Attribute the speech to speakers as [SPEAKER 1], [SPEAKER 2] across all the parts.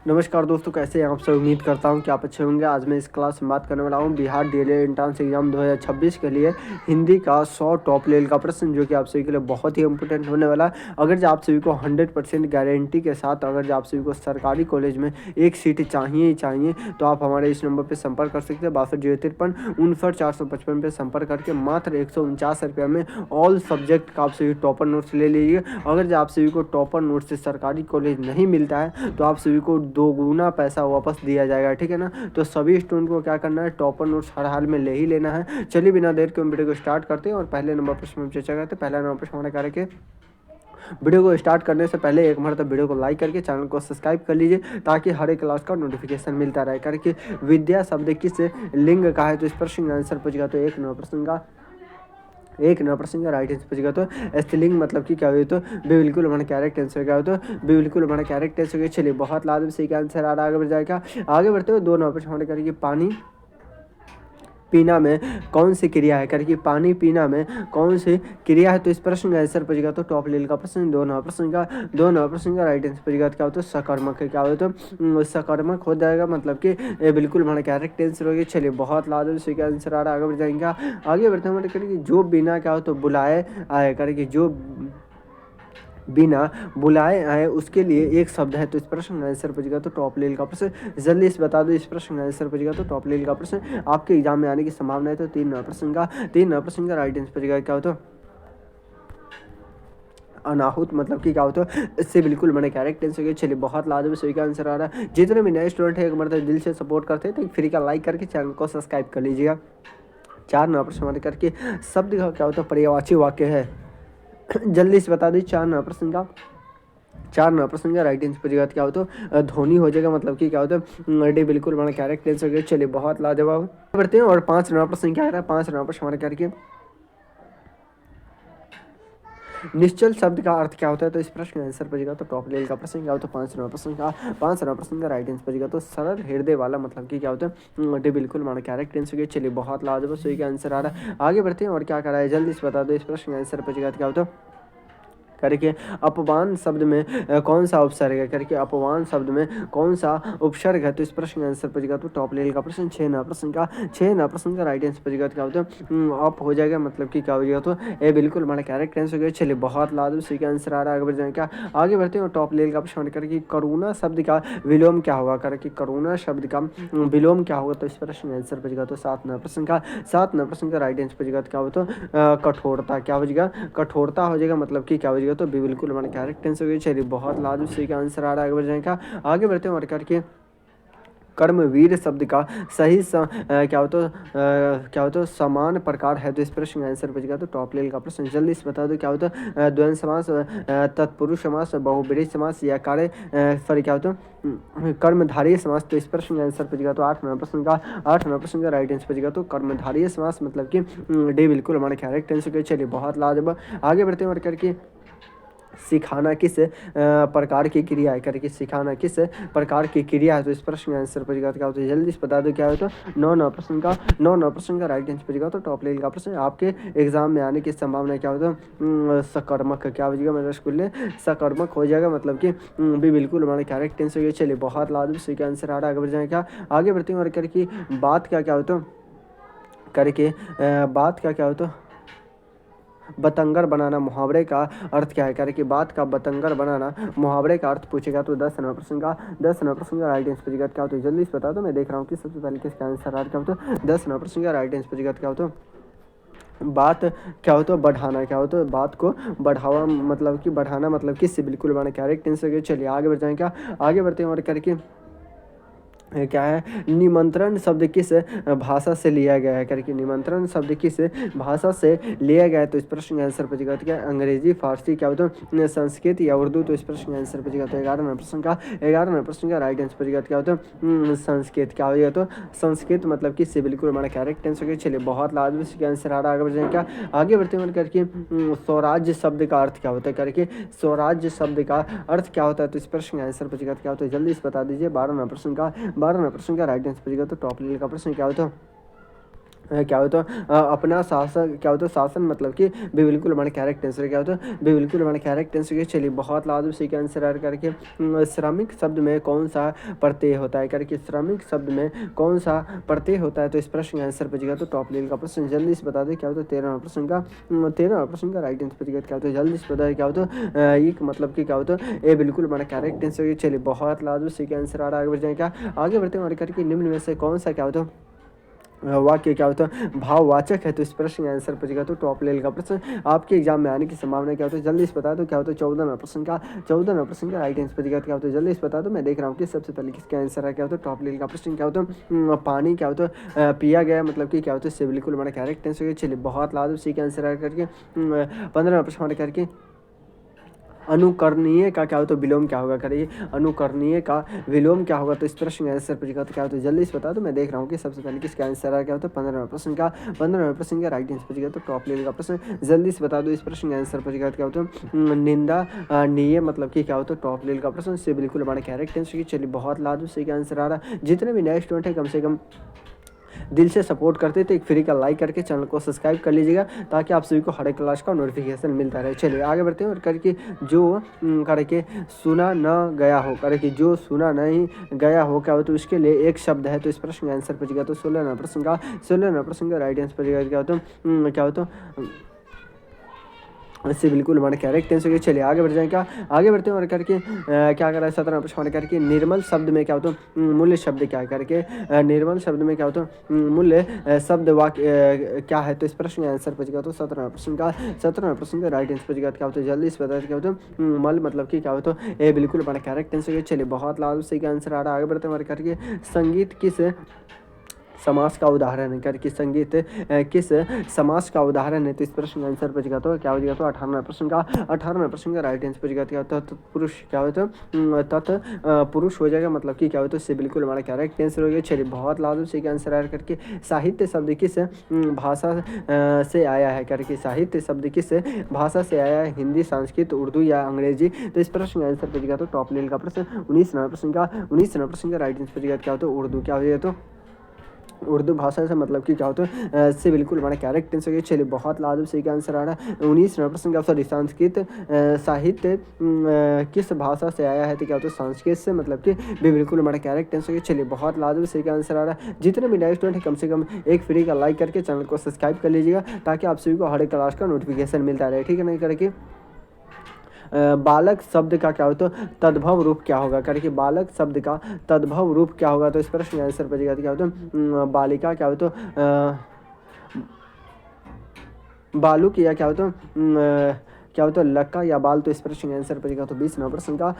[SPEAKER 1] नमस्कार दोस्तों, कैसे हैं आप सब। उम्मीद करता हूं कि आप अच्छे होंगे। आज मैं इस क्लास में बात करने वाला हूं बिहार डीएलएड एंट्रेंस एग्जाम 2026 के लिए हिंदी का 100 टॉप लेवल का प्रश्न, जो कि आप सभी के लिए बहुत ही इंपॉर्टेंट होने वाला है। अगर जो आप सभी को 100% गारंटी के साथ अगर जो आप सभी को सरकारी कॉलेज में एक सीट चाहिए ही चाहिए, तो आप हमारे इस नंबर पर संपर्क कर सकते हैं। 6253 59 455 पर संपर्क करके मात्र 149 रुपये में ऑल सब्जेक्ट का आप सभी टॉपर नोट्स ले लीजिए। अगर जो आप सभी को टॉपर नोट से सरकारी कॉलेज नहीं मिलता है, तो आप सभी को 2 गुना पैसा वापस दिया जाएगा, ठीक है ना। तो सभी स्टूडेंट को क्या करना है, टॉपर नोट्स हर हाल में ले ही लेना है। चलिए बिना देर के वीडियो को स्टार्ट करते हैं और पहले नंबर प्रश्न में चर्चा करते हैं। पहला नंबर प्रश्न हमारा कार्य के वीडियो को स्टार्ट करने से पहले एक मरतब वीडियो को लाइक करके चैनल को सब्सक्राइब कर लीजिए, ताकि हर एक क्लास का नोटिफिकेशन मिलता रहे। करके विद्या शब्द किस लिंग का है, तो इस प्रश्न का आंसर पूछेगा तो एक नंबर प्रश्न का राइट आंसर पूछेगा तो स्त्रीलिंग मतलब कि क्या हुई, तो बिल्कुल हमारा कैरेक्ट आंसर क्या हो, तो बिल्कुल हमारा कैरेक्ट आंसर। चलिए बहुत लाजमी सही का आंसर आ रहा है। आगे बढ़ जाएगा। आगे बढ़ते हुए 2 नंबर प्रश्न हमारे करेंगे पानी पीना में कौन सी क्रिया है। करके पानी पीना में कौन सी क्रिया है, तो इस प्रश्न का आंसर पूछेगा तो टॉप लेवल का प्रश्न। 2 नंबर प्रश्न का राइट आंसर पूछेगा क्या होता है, सकर्मक है। क्या हो, तो सकर्मक हो जाएगा, मतलब कि बिल्कुल हमारा कैरेक्ट आंसर हो गया। चलिए बहुत लाजमी सही का आंसर आ रहा है। आगे बढ़ जाएंगे। आगे बढ़ते हमारे करेंगे जो बिना क्या हो, तो बुलाए आए। करके जो बिना बुलाए आए उसके लिए एक शब्द है, तो इस प्रश्न का आंसर पूछेगा तो टॉप लेवल का प्रश्न। जल्दी से बता दो इस प्रश्न का आंसर पूछेगा तो टॉप लेवल का प्रश्न। आपके एग्जाम में आने की संभावना है। तो 3 नंबर प्रश्न का राइट आंसर पूछेगा क्या हो, तो अनाहुत मतलब कि क्या होता है, इससे बिल्कुल मैंने कैरेक्ट आंसर किया। चलिए बहुत लाजवाब सही का आंसर आ रहा है। जितने भी नए स्टूडेंट है एक मतलब दिल से सपोर्ट करते हैं, तो फ्री का लाइक करके चैनल को सब्सक्राइब कर लीजिएगा। 4 नंबर प्रश्न करके शब्द का क्या होता है, पर्यायवाची वाक्य है। जल्दी से बता दी। 4 नंबर प्रश्न का राइट आंसर पूछेगा क्या होता है, ध्वनि हो जाएगा, मतलब कि क्या होता है डी बिल्कुल हमारा कैरेक्ट आंसर गया। चलिए बहुत लाजवाब बढ़ते हैं। और 5 नंबर प्रश्न क्या आ रहा है, 5 नंबर प्रश्न हमारे करके निश्चल शब्द का अर्थ क्या होता है, तो इस प्रश्न का आंसर पूछेगा तो टॉप लेवल का प्रश्न क्या होता है। 5 नंबर प्रश्न का राइट आंसर पूछेगा तो सरल हृदय वाला, मतलब कि क्या होता है डी बिल्कुल हमारा कैरेक्ट आंसर गया। चलिए बहुत लाजवाब सही का आंसर आ रहा है। आगे बढ़ते हैं और क्या कर रहा है, जल्दी से बता दो इस प्रश्न का आंसर पूछेगा क्या होता है। करके अपमान शब्द में कौन सा उपसर्ग है। करके अपमान शब्द में कौन सा उपसर्ग है, तो इस प्रश्न का आंसर पूछेगा तो टॉप लेवल का प्रश्न। 6 नंबर प्रश्न का राइट आंसर पूछेगा क्या होता है, अप हो जाएगा, मतलब कि क्या हो जाएगा, तो ये बिल्कुल हमारा कैरेक्ट आंसर हो गया। चलिए बहुत लाजवाब सही का आंसर आ रहा है। आगे बढ़ जाए क्या, आगे बढ़ते हैं। टॉप लेवल का प्रश्न करके करुणा शब्द का विलोम क्या होगा। करके करुणा शब्द का विलोम क्या होगा, तो इस प्रश्न का आंसर पूछेगा तो 7 नंबर प्रश्न का राइट आंसर पूछेगा तो क्या होता है, कठोरता। क्या हो जाएगा, कठोरता हो जाएगा, मतलब कि क्या हो जाएगा, तो बिल्कुल हमारा कैरेक्ट आंसर हो गया। चलिए बहुत लाजवाब सही का आंसर आ रहा है। आगे बढ़ जाएगा। आगे बढ़ते हैं और करके कर्मवीर शब्द का सही क्या होता है समान प्रकार है, तो इस प्रश्न का आंसर पूछेगा तो टॉप लेवल का प्रश्न। जल्दी से बता दो क्या होता है, द्वंद्व समास, तत्पुरुष समास, बहुब्रीहि समास या कार्य सॉरी क्या होता है कर्मधारय समास, तो इस प्रश्न का आंसर पूछेगा तो 8 नंबर प्रश्न का राइट आंसर पूछेगा तो कर्मधारय समास, मतलब कि डी बिल्कुल हमारे कैरेक्ट आंसर के। चलिए बहुत लाजवाब। आगे बढ़ते हैं और करके सिखाना किस प्रकार की क्रिया है। करके सिखाना किस प्रकार की क्रिया है, तो इस प्रश्न का आंसर पूछेगा तो क्या होता है, जल्दी से बता दो क्या होता है। 9 नंबर प्रश्न का राइट आंसर पूछेगा तो टॉप लेवल का प्रश्न। आपके एग्जाम में आने की संभावना क्या होता है, सकर्मक। क्या हो जाएगा, मेरा स्कूल में सकर्मक हो जाएगा, मतलब कि भी बिल्कुल हमारे कैरेक्ट आंसर हो। चलिए बहुत लाजवाब सही का आंसर आ रहा है। आगे बढ़ जाएगा। आगे बढ़ते हैं और करके बात का क्या होता है, करके बात का क्या होता है बतंगर बनाना, मुहावरे का अर्थ क्या है। करके बात का बतंगर बनाना मुहावरे का अर्थ पूछेगा तो 10 नंबर प्रश्न का राइट आंसर पूछेगा क्या होता है, जल्दी से बता दो। मैं देख रहा हूँ कि सबसे पहले किसका आंसर आ क्या होता है। 10 नंबर प्रश्न का राइट आंसर पूछेगा क्या होता है, बात क्या होता है बढ़ाना। क्या होता है, बात को बढ़ावा, मतलब कि बढ़ाना, मतलब किससे बिल्कुल बना कैरेक्ट आंसर। चलिए आगे बढ़ जाएंगे। आगे बढ़ते हैं और करके क्या है, निमंत्रण शब्द किस भाषा से लिया गया है। करके निमंत्रण शब्द किस भाषा से लिया गया है, तो इस प्रश्न का आंसर पूछेगा तो क्या अंग्रेजी, फारसी, क्या होता है संस्कृत या उर्दू, तो इस प्रश्न का आंसर पूछेगा तो 11 नंबर प्रश्न का राइट आंसर पूछेगा क्या होता है संस्कृत। क्या होगा, तो संस्कृत मतलब किससे बिल्कुल हमारा कैरेक्ट आंसर। चलिए बहुत लाजवाब इसका आंसर आ रहा है। आगे बढ़ जाए क्या, आगे बढ़ते हैं करके स्वराज्य शब्द का अर्थ क्या होता है। करके स्वराज्य शब्द का अर्थ क्या होता है, तो इस प्रश्न का आंसर पूछेगा क्या होता है, जल्दी से बता दीजिए। 12 नंबर प्रश्न का राइट आंसर पूछेगा तो टॉप लेवल का प्रश्न क्या होता है, क्या होता है अपना शासन, क्या होता है शासन मतलब कि भी बिल्कुल हमारे कैरेक्ट आंसर क्या होता है भी बिल्कुल हमारे कैरेक्ट आंसर के चलिए बहुत लाजम सी का आंसर आर करके श्रमिक शब्द में कौन सा प्रत्यय होता है करके श्रमिक शब्द में कौन सा प्रत्यय होता है। तो इस प्रश्न का आंसर बचेगा तो टॉप लेवल का प्रश्न जल्दी से बता दें क्या होता है 13वां प्रश्न का 13वां प्रश्न का राइट आंसर बचेगा क्या होता है जल्दी से बता दें क्या होता है एक मतलब कि क्या होता है ये बिल्कुल हमारा कैरेक्ट आंसर चलिए बहुत लाजम सी का आंसर आ रहा है। आगे बढ़ जाएगा आगे बढ़ते हमारे करके निम्न में से कौन सा क्या होता है वाक्य क्या होता है भाववाचक है। तो इस प्रश्न का आंसर बचेगा तो टॉप लेवल का प्रश्न आपके एग्जाम में आने की संभावना क्या होता है जल्दी से बता दो क्या होता है 14वां प्रश्न का राइट आंसर बचेगा क्या होता है जल्दी से बता दो। मैं देख रहा हूँ कि सबसे पहले किसका आंसर है क्या होता है टॉप लेवल का प्रश्न क्या होता है पानी क्या होता है पिया गया मतलब कि क्या होता है इससे बिल्कुल हमारा कैरेक्ट आंसर चलिए बहुत लाजम सी का आंसर करके 15वां प्रश्न करके अनुकरणीय का क्या होता है विलोम क्या होगा करिए अनुकरणीय का विलोम क्या होगा। तो इस प्रश्न का आंसर पूछेगा तो क्या होता है जल्दी से बता दो। मैं देख रहा हूँ कि सबसे पहले किसका आंसर है क्या होता है 15वें प्रश्न का राइट आंसर पूछेगा तो टॉप लेवल का प्रश्न जल्दी से बता दो। इस प्रश्न का आंसर पूछेगा क्या होता है निंदा नीय मतलब कि क्या होता है टॉप लेवल का प्रश्न से बिल्कुल हमारे कैरेक्ट आंसर की चलिए बहुत लाजमी सही का आंसर आ रहा है। जितने भी नए स्टूडेंट है कम से कम दिल से सपोर्ट करते तो एक फ्री का लाइक करके चैनल को सब्सक्राइब कर लीजिएगा ताकि आप सभी को हर एक क्लास का नोटिफिकेशन मिलता रहे। चलिए आगे बढ़ते हैं और करके जो करके सुना न गया हो करके जो सुना नहीं गया हो क्या हो तो इसके लिए एक शब्द है। तो इस प्रश्न का आंसर पूछेगा तो 16वें प्रश्न का राइट आंसर पूछेगा क्या होता इससे बिल्कुल हमारे कैरेक्ट आंसर के चलिए आगे बढ़ जाएगा आगे बढ़ते हैं और करके क्या कर रहा है 17वां प्रश्न करके निर्मल शब्द में क्या होता है मूल्य शब्द क्या है करके निर्मल शब्द में क्या होता है मूल्य शब्द वाक्य क्या है। तो इस प्रश्न का आंसर पूछेगा तो 17वां प्रश्न का राइट आंसर पूछेगा क्या होता है जल्दी से बता क्या होता है मल मतलब कि क्या होता है ये बिल्कुल हमारा कैरेक्ट आंसर के चलिए बहुत लाभ सही का आंसर आ रहा है। आगे बढ़ते हैं और करके संगीत किस समास का उदाहरण है करके संगीत किस समास का उदाहरण है। तो इस प्रश्न का आंसर बचेगा तो क्या हो जाएगा तो 18वें प्रश्न का राइट आंसर बचेगा क्या होता है तत्पुरुष क्या होता है तत्पुरुष हो जाएगा मतलब कि क्या होता है इससे बिल्कुल हमारा करेक्ट आंसर हो गया। चलिए बहुत लाजमी से आंसर आया करके साहित्य शब्द किस भाषा से आया है करके साहित्य शब्द किस भाषा से आया है हिंदी संस्कृत उर्दू या अंग्रेजी। तो इस प्रश्न का आंसर बचेगा तो टॉप लेवल का प्रश्न 19वें प्रश्न का राइट आंसर बचेगा क्या होता है उर्दू क्या हो जाएगा तो उर्दू भाषा से मतलब कि क्या होता है इससे बिल्कुल हमारा कैरेक्ट आंसर के चलिए बहुत लाजमी सही का आंसर आ रहा है। 19वें प्रश्न का सॉरी संस्कृत साहित्य किस भाषा से आया है तो क्या होता है संस्कृत से मतलब कि भी बिल्कुल हमारा कैरेक्ट आंसर के चलिए बहुत लाजमी सही का आंसर आ रहा है। जितने भी नए स्टूडेंट हैं कम से कम एक फ्री का लाइक करके चैनल को सब्सक्राइब कर लीजिएगा ताकि आप सभी को हर एक क्लास का नोटिफिकेशन मिलता रहे ठीक है नहीं करके बालक शब्द का क्या होता है तद्भव रूप क्या होगा करके बालक शब्द का तद्भव रूप क्या होगा। तो इस प्रश्न का आंसर बचेगा क्या होता है बालिका क्या होता बालू की या क्या होता क्या होता है लक्का या बाल। तो इस प्रश्न का आंसर बचेगा तो 20वें प्रश्न का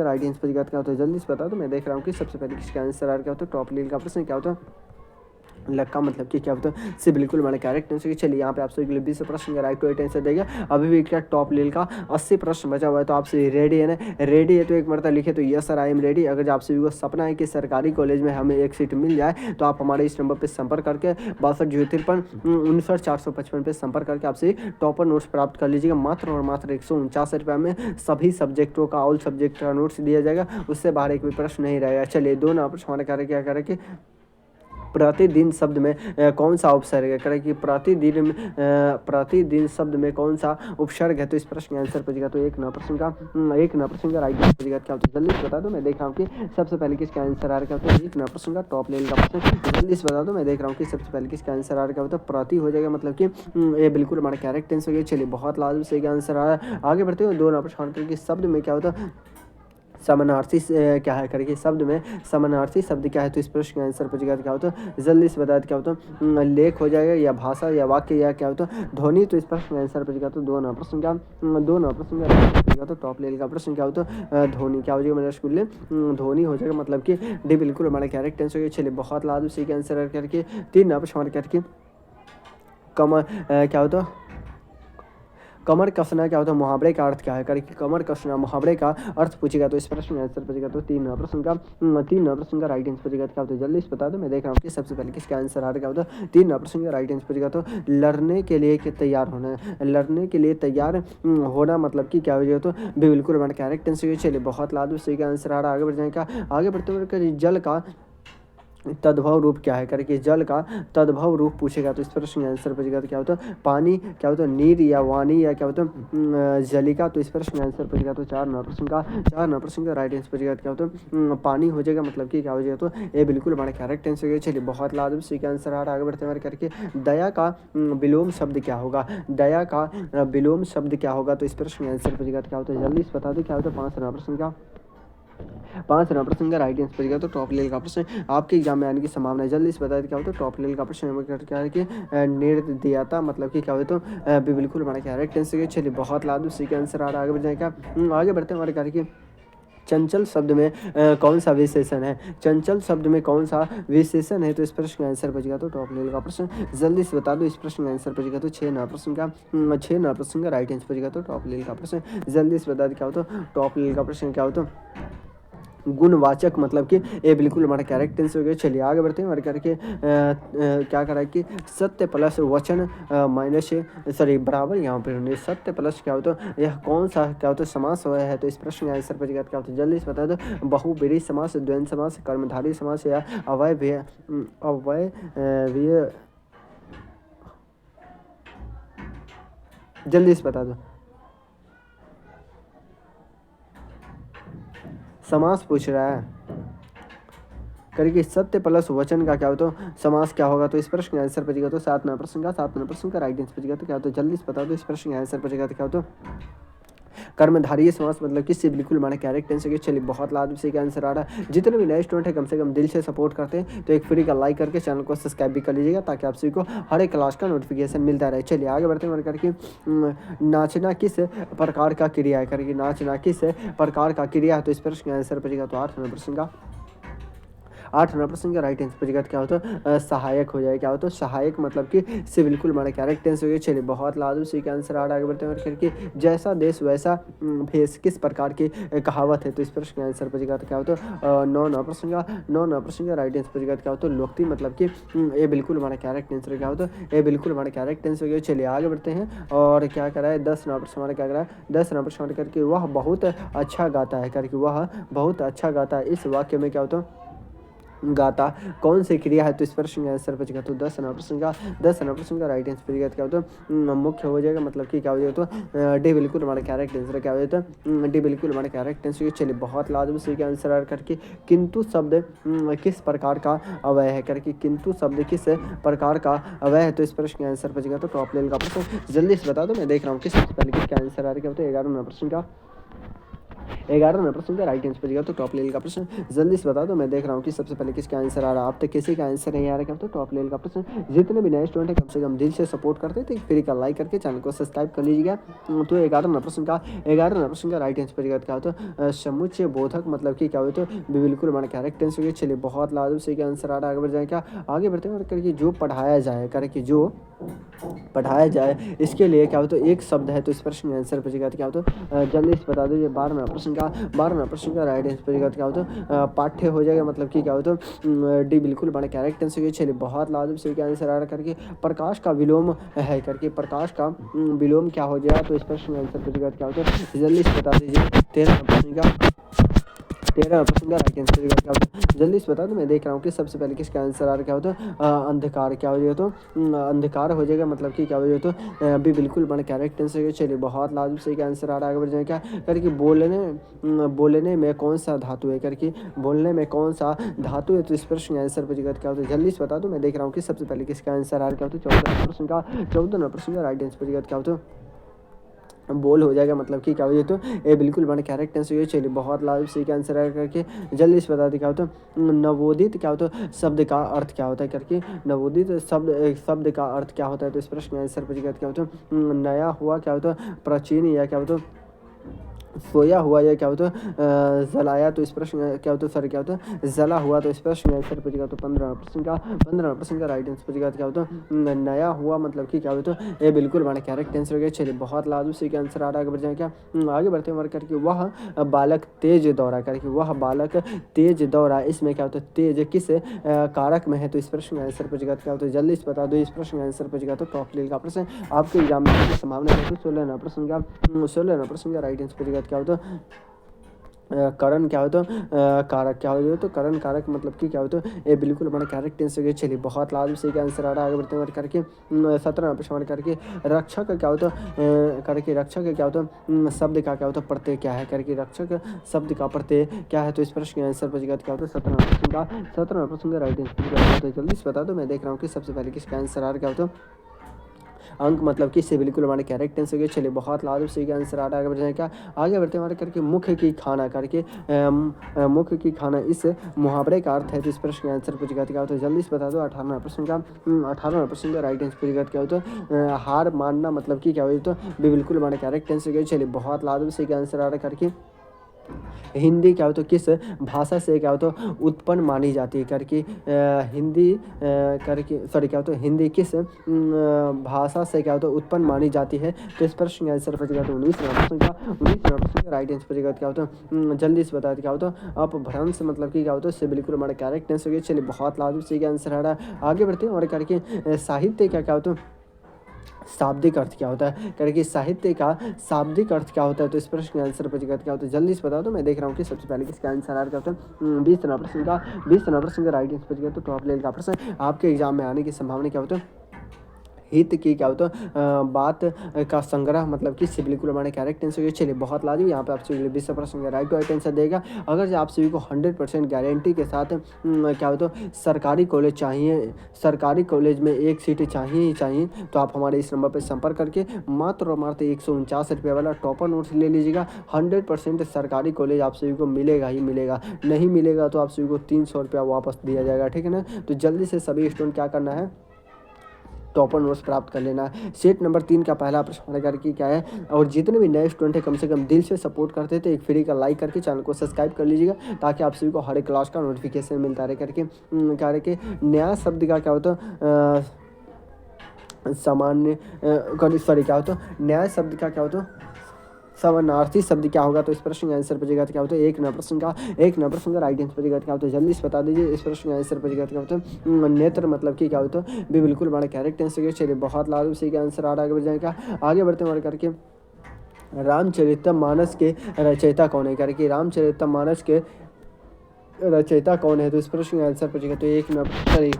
[SPEAKER 1] राइट आंसर बचेगा क्या होता है जल्दी से बता दो। मैं देख रहा हूँ कि सबसे पहले किसका आंसर आ रहा क्या होता है टॉप लेवल का प्रश्न क्या होता है लक्का मतलब कि क्या होता है से बिल्कुल हमारे कैरेक्ट आंसर चलिए यहाँ पे आपसे 20 प्रश्न का राइट टू राइट आंसर देगा। अभी भी क्या टॉप लेवल का 80 प्रश्न बचा हुआ है तो आपसे रेडी है ना रेडी है तो एक मरतबा लिखे तो yes sir I am ready. अगर आप सभी को सपना है कि सरकारी कॉलेज में हमें एक सीट मिल जाए तो आप हमारे इस नंबर पर संपर्क करके 6253 पे संपर्क करके आपसे टॉपर नोट्स प्राप्त कर लीजिएगा। मात्र और मात्र 149 रुपये में सभी सब्जेक्टों का ऑल सब्जेक्ट का नोट्स दिया जाएगा उससे बाहर एक भी प्रश्न नहीं रहेगा। चलिए दो नंबर हमारे कार्य क्या करें कि प्रतिदिन शब्द में कौन सा उपसर्ग है करें कि प्रतिदिन शब्द में कौन सा उपसर्ग है। तो इस प्रश्न का आंसर बचेगा तो एक नंबर प्रश्न का राइट आंसर बचेगा क्या होता है जल्दी से बता दो। मैं देख रहा हूँ कि सबसे पहले किसका आंसर आ रहा है एक नंबर प्रश्न का टॉप लेवल का प्रश्न जल्दी से बता दो। मैं देख रहा हूँ कि सबसे पहले किसका आंसर आ रहा है प्रति हो जाएगा मतलब कि ये बिल्कुल हमारा कैरेक्ट आंसर हो गया। चलिए बहुत लाजमी सही का आंसर आ रहा है। आगे बढ़ते हुए दो नंबर प्रश्न के शब्द में क्या होता है समानार्थी क्या है करके शब्द में समानार्थी शब्द क्या है। तो इस प्रश्न का आंसर पूछेगा क्या होता है जल्दी से बता क्या होता है लेख हो जाएगा या भाषा या वाक्य या क्या होता है ध्वनि। तो इस प्रश्न का आंसर पूछेगा तो दो नंबर प्रश्न का तो टॉप लेवल का प्रश्न क्या होता है ध्वनि क्या हो जाएगा मेरा स्कूल ध्वनि हो जाएगा मतलब कि डी बिल्कुल हमारा कैरेक्ट आंसर हो। चलिए बहुत लाजमी सही का आंसर करके 3 नंबर प्रश्न करके कम क्या होता है कमर कसना क्या होता है मुहावरे का अर्थ क्या है करके कमर कसना मुहावरे का अर्थ पूछेगा। तो इस प्रश्न का आंसर पूछेगा तो 3 नंबर प्रश्न का राइट आंसर पूछेगा क्या होता है जल्दी से बता दो। मैं देख रहा हूँ कि सबसे पहले किसका आंसर आ रहा क्या होता है 3 नंबर प्रश्न का राइट आंसर पूछेगा तो लड़ने के लिए तैयार होना लड़ने के लिए तैयार होना मतलब कि क्या हो जाएगा तो बिल्कुल हमारा कैरेक्ट आंसर चलिए बहुत लाजमी सही का आंसर आ रहा है। आगे बढ़ जाएगा आगे बढ़ते हुए जल का तद्भव रूप क्या है करके जल का तद्भव रूप पूछेगा तो इस प्रश्न का आंसर बचेगा तो क्या होता है पानी, क्या होता है नीर या वाणी या क्या होता है जलिका, तो इस प्रश्न का आंसर बचेगा तो 4 नंबर प्रश्न का राइट आंसर बचेगा तो क्या होता है पानी हो जाएगा, मतलब कि क्या हो जाएगा तो ये बिल्कुल हमारा करेक्ट आंसर हो गया। चलिए बहुत लाजमी, सी का आंसर आ रहा है। आगे बढ़ते हैं करके दया का विलोम शब्द क्या होगा, दया का विलोम शब्द क्या होगा, तो इस प्रश्न का आंसर बचेगा तो क्या होता है जल्दी से बता दो क्या होता है 5 नंबर प्रश्न का राइट आंसर बचेगा तो टॉप लेवल का प्रश्न आपके एग्जाम में आने की संभावना है। जल्दी से बताया क्या होता है टॉप लेवल का प्रश्न क्या है कि निर्दयता, मतलब कि क्या होता है तो बिल्कुल हमारा क्या राइट आंसर। चलिए बहुत लादू, सी का आंसर आ रहा है। आगे बढ़ जाएगा, आगे बढ़ते हैं हमारे कार्य की चंचल शब्द में कौन सा विशेषण है, चंचल शब्द में कौन सा विशेषण है, तो इस प्रश्न का आंसर बचेगा तो टॉप लेवल का प्रश्न जल्दी से बता दो। इस प्रश्न का आंसर बचेगा तो 6 नंबर प्रश्न का राइट आंसर बचेगा तो टॉप लेवल का प्रश्न जल्दी से बता दो क्या होता है टॉप लेवल का प्रश्न क्या होता है गुणवाचक, मतलब कि ये बिल्कुल हमारा कैरेक्ट आंसर हो गया। चलिए आगे बढ़ते हैं और करके क्या करा कि सत्य प्लस वचन माइनस सॉरी बराबर यहाँ पर होंगे सत्य प्लस क्या होता है यह कौन सा क्या होता है समास हुआ है, तो इस प्रश्न का आंसर बचेगा क्या होता है जल्दी से बता दो। बहुब्रीहि समास, द्वंद्व समास, कर्मधारय समास या अवयव जल्दी से बता दो। समास पूछ रहा है करके सत्य प्लस वचन का क्या होता है समास क्या होगा, तो इस प्रश्न का आंसर बचेगा तो 7 नंबर प्रश्न का राइट आंसर बचेगा तो क्या होता है जल्दी से बता दो। इस प्रश्न का आंसर बचेगा तो क्या होता है कर्मधारय समास, मतलब किससे बिल्कुल हमारा कैरेक्ट आंसर। चलिए बहुत लाजमी, से का आंसर आ रहा है। जितने भी नए स्टूडेंट है कम से कम दिल से सपोर्ट करते हैं तो एक फ्री का लाइक करके चैनल को सब्सक्राइब भी कर लीजिएगा ताकि आप सभी को हर एक क्लास का नोटिफिकेशन मिलता रहे। चलिए आगे बढ़ते हैं करके नाचना किस प्रकार का क्रिया है करके नाचना किस प्रकार का क्रिया है, तो इस प्रश्न का आंसर बचेगा तो 8 नंबर प्रश्न का राइट आंसर बचेगा क्या होता है सहायक हो जाए, क्या होता है सहायक, मतलब कि से बिल्कुल हमारा कैरेक्ट आंसर हो गया। चलिए बहुत लाजमी, सी का आंसर आगे बढ़ते हैं करके जैसा देश वैसा भेष किस प्रकार की कहावत है, तो इस प्रश्न का आंसर बचेगा तो क्या होता है 9 नंबर प्रश्न का राइट आंसर बचेगा क्या होता है लोकती, मतलब कि ये बिल्कुल हमारा कैरेक्ट आंसर क्या होता है ये बिल्कुल हमारा कैरेक्ट आंसर हो गया। चलिए आगे बढ़ते हैं और क्या करा है 10 नंबर हमारा क्या करा है 10 नंबर करके वह बहुत अच्छा गाता है करके वह बहुत अच्छा गाता है, इस वाक्य में क्या होता है गाता कौन सी क्रिया है, तो इस प्रश्न का आंसर बचेगा तो 10 नंबर प्रश्न का राइट आंसर बचेगा क्या होता है मुख्य हो जाएगा, मतलब कि क्या हो जाएगा तो डी बिल्कुल हमारा कैरेक्ट आंसर क्या हो जाता है डी बिल्कुल हमारा कैरेक्ट आंसर। चलिए बहुत लाजमी, सी का आंसर करके किंतु शब्द किस प्रकार का अवय है करके किंतु शब्द किस प्रकार का अवय है, तो इस प्रश्न का आंसर बचेगा तो टॉप लेवल का प्रश्न जल्दी से बता दो। मैं देख रहा हूँ किस पहले किसका आंसर आ रहा है क्या होता है 11 नंबर प्रश्न का राइट आंसर बचेगा तो टॉप लेवल का प्रश्न जल्दी से बता दो। मैं देख रहा हूँ कि सबसे पहले किसका आंसर आ रहा है, आप तक किसी का आंसर नहीं आ रहा है तो टॉप लेवल का प्रश्न जितने भी नए स्टूडेंट है कम से कम दिल से सपोर्ट करते तो फ्री का लाइक करके चैनल को सब्सक्राइब कर लीजिएगा। तो 11 नंबर प्रश्न का राइट आंसर बचेगा क्या होता है समुच्चय बोधक, मतलब कि क्या होता है बिल्कुल हमारा कैरेक्ट आंसर। चलिए बहुत लाजमी, सही का आंसर आ रहा है। आगे बढ़ जाए क्या आगे बढ़ते हैं करके जो पढ़ाया जाए करके जो पढ़ाया जाए इसके लिए क्या होता है एक शब्द है, तो इस प्रश्न का आंसर बचेगा क्या होता है जल्दी से बता दीजिए। 12 नंबर प्रश्न का राइट आंसर बचेगा क्या होता है पाठ्य हो जाएगा, मतलब कि क्या होता है डी बिल्कुल हमारा कैरेक्ट आंसर। चलिए बहुत लाजमी, सही का आंसर आ रहा करके प्रकाश का विलोम है करके प्रकाश का विलोम क्या हो जाएगा, तो इस प्रश्न का आंसर बचेगा क्या होता है जल्दी से बता दीजिए। 13 नंबर प्रश्न का राइट आंसर क्या होता है जल्दी से बता दो। मैं देख रहा हूँ कि सबसे पहले किसका आंसर आ रहा क्या होता है अंधकार, क्या हो जाएगा तो अंधकार हो जाएगा, मतलब कि क्या हो जाएगा तो भी बिल्कुल बड़ा कैरेक्ट आंसर। चलिए बहुत लाजमी, सही का आंसर आ रहा है। आगे बढ़ जाए क्या करके बोलने में कौन सा धातु है करके बोलने में कौन सा धातु है, तो इस प्रश्न का आंसर बचेगा क्या होता है जल्दी से बता दो। मैं देख रहा हूँ कि सबसे पहले किसका आंसर आ रहा क्या होता है 14 नंबर प्रश्न का राइट आंसर बचेगा क्या होता है बोल हो जाएगा, मतलब कि क्या हो जाए तो ये बिल्कुल बड़ा कैरेक्ट आंसर। चलिए बहुत लाजमी, सही का आंसर है करके जल्दी से बता दें क्या होता है नवोदित क्या होता है शब्द का अर्थ क्या होता है करके नवोदित शब्द का अर्थ क्या होता है, तो इस प्रश्न का आंसर बचेगा क्या होता है नया हुआ, क्या होता है प्राचीन, या क्या होता है सोया हुआ, या क्या होता है जलाया, तो इस प्रश्न क्या होता है सर क्या होता है जला हुआ, तो इस प्रश्न आंसर बचेगा तो 15 प्रश्न का राइट आंसर बचेगा क्या होता है नया हुआ, मतलब कि क्या होता है ये बिल्कुल हमारा कैरेक्ट आंसर हो गया। चलिए बहुत लाजमी, सही का आंसर आ रहा है। आगे बढ़ जाए क्या आगे बढ़ते हैं करके वह बालक तेज दौड़ा करके वह बालक तेज दौड़ा, इसमें क्या होता है तेज किस कारक में है, तो इस प्रश्न का आंसर बचेगा क्या होता है जल्दी से बता दो। इस प्रश्न का आंसर बचेगा तो टॉप लेवल का प्रश्न आपके एग्जाम में संभावना है। 16 नंबर प्रश्न का राइट आंसर बचेगा क्या होता है करण क्या हो तो कारक क्या हो तो करण कारक मतलब कि क्या हो तो ये बिल्कुल हमारा कैरेक्ट टेंस हो गया। चलिए बहुत लाजमी सही का आंसर आ रहा है। आगे बढ़ते हैं करके 17 प्रश्न करके रक्षक क्या हो तो करके रक्षक क्या हो तो शब्द का क्या होता है प्रत्यय क्या है करके रक्षक शब्द का प्रत्यय क्या है। तो इस प्रश्न के आंसर पर क्या होता है 17 प्रश्न का राइट आंसर जल्दी से बता दो। मैं देख रहा हूँ कि सबसे पहले किसका आंसर आ रहा क्या होता है अंक मतलब कि से बिल्कुल हमारे कैरेक्ट टेंस हो गए। चलिए बहुत लाजमी सही का आंसर आ रहा है। आगे बढ़ जाए क्या आगे बढ़ते हमारे करके मुख्य की खाना करके मुख्य की खाना इस मुहावरे का अर्थ है। तो इस प्रश्न का आंसर पूछेगा क्या होता है जल्दी से बता दो। 18 प्रश्न का राइट आंसर पूछेगा क्या होता है हार मानना मतलब कि क्या होता है तो बिल्कुल हमारे कैरेक्ट टेंस हो गए। चलिए बहुत लाजमी सही का आंसर आ रहा है करके हिंदी क्या होता है किस भाषा से क्या होता है उत्पन्न मानी जाती है करके हिंदी करके सॉरी क्या होता है हिंदी किस भाषा से क्या होता है उत्पन्न मानी जाती है। तो इस प्रश्न का आंसर बचेगा तो 19 प्रश्न का राइट आंसर बचेगा क्या होता है जल्दी से बता क्या होता है अपभ्रंश मतलब कि क्या होता है इससे बिल्कुल हमारा कैरेक्ट आंसर हो गया। चलिए बहुत लाजमी सही का आंसर आ रहा है। आगे बढ़ते हैं और करके साहित्य क्या होता है शाब्दिक अर्थ क्या होता है करके साहित्य का शाब्दिक अर्थ क्या होता है। तो इस प्रश्न का आंसर पर क्या होता है जल्दी से बता दो। मैं देख रहा हूँ कि सबसे पहले किसका आंसर आ रहा है 20 प्रश्न का राइट आंसर पर तो टॉप लेवल का प्रश्न आपके एग्जाम में आने की संभावना क्या होता है हित की क्या होता है बात का संग्रह मतलब कि से बिल्कुल हमारे कैरेक्ट आंसर हो। चलिए बहुत लाजमी यहाँ पे आप सभी 20 प्रश्न का राइट आंसर देगा। अगर आप सभी को 100% गारंटी के साथ क्या होता है सरकारी कॉलेज चाहिए सरकारी कॉलेज में एक सीट चाहिए ही चाहिए तो आप हमारे इस नंबर पर संपर्क करके मात्र और मात्र 149 रुपये वाला टॉपर नोट्स ले लीजिएगा। 100% सरकारी कॉलेज आप सभी को मिलेगा ही मिलेगा। नहीं मिलेगा तो आप सभी को 300 रुपया वापस दिया जाएगा ठीक है ना। तो जल्दी से सभी स्टूडेंट क्या करना है टॉपर नोट्स प्राप्त कर लेना है। सेट नंबर 3 का पहला प्रश्न करके क्या है और जितने भी नए स्टूडेंट हैं कम से कम दिल से सपोर्ट करते थे एक फ्री का लाइक करके चैनल को सब्सक्राइब कर लीजिएगा ताकि आप सभी को हर एक क्लास का नोटिफिकेशन मिलता रहे करके क्या रहे कि नया शब्द का क्या होता सामान्य सॉरी क्या होता नया शब्द का क्या होता समानार्थी शब्द क्या होगा। तो इस प्रश्न का आंसर बचेगा क्या होता है एक नंबर प्रश्न का राइट आंसर बचेगा क्या होता है जल्दी से बता दीजिए। इस प्रश्न का आंसर बचेगा क्या होता है नेत्र मतलब कि क्या होता है भी बिल्कुल बड़ा कैरेक्ट आंसर। चलिए बहुत लाजमी सही का आंसर आ रहा है। आगे बढ़ जाएगा आगे बढ़ते हैं और करके रामचरितमानस के रचयिता कौन है करके रामचरितमानस के रचयिता कौन है। तो इस प्रश्न का आंसर बचेगा तो एक नंबर सॉरी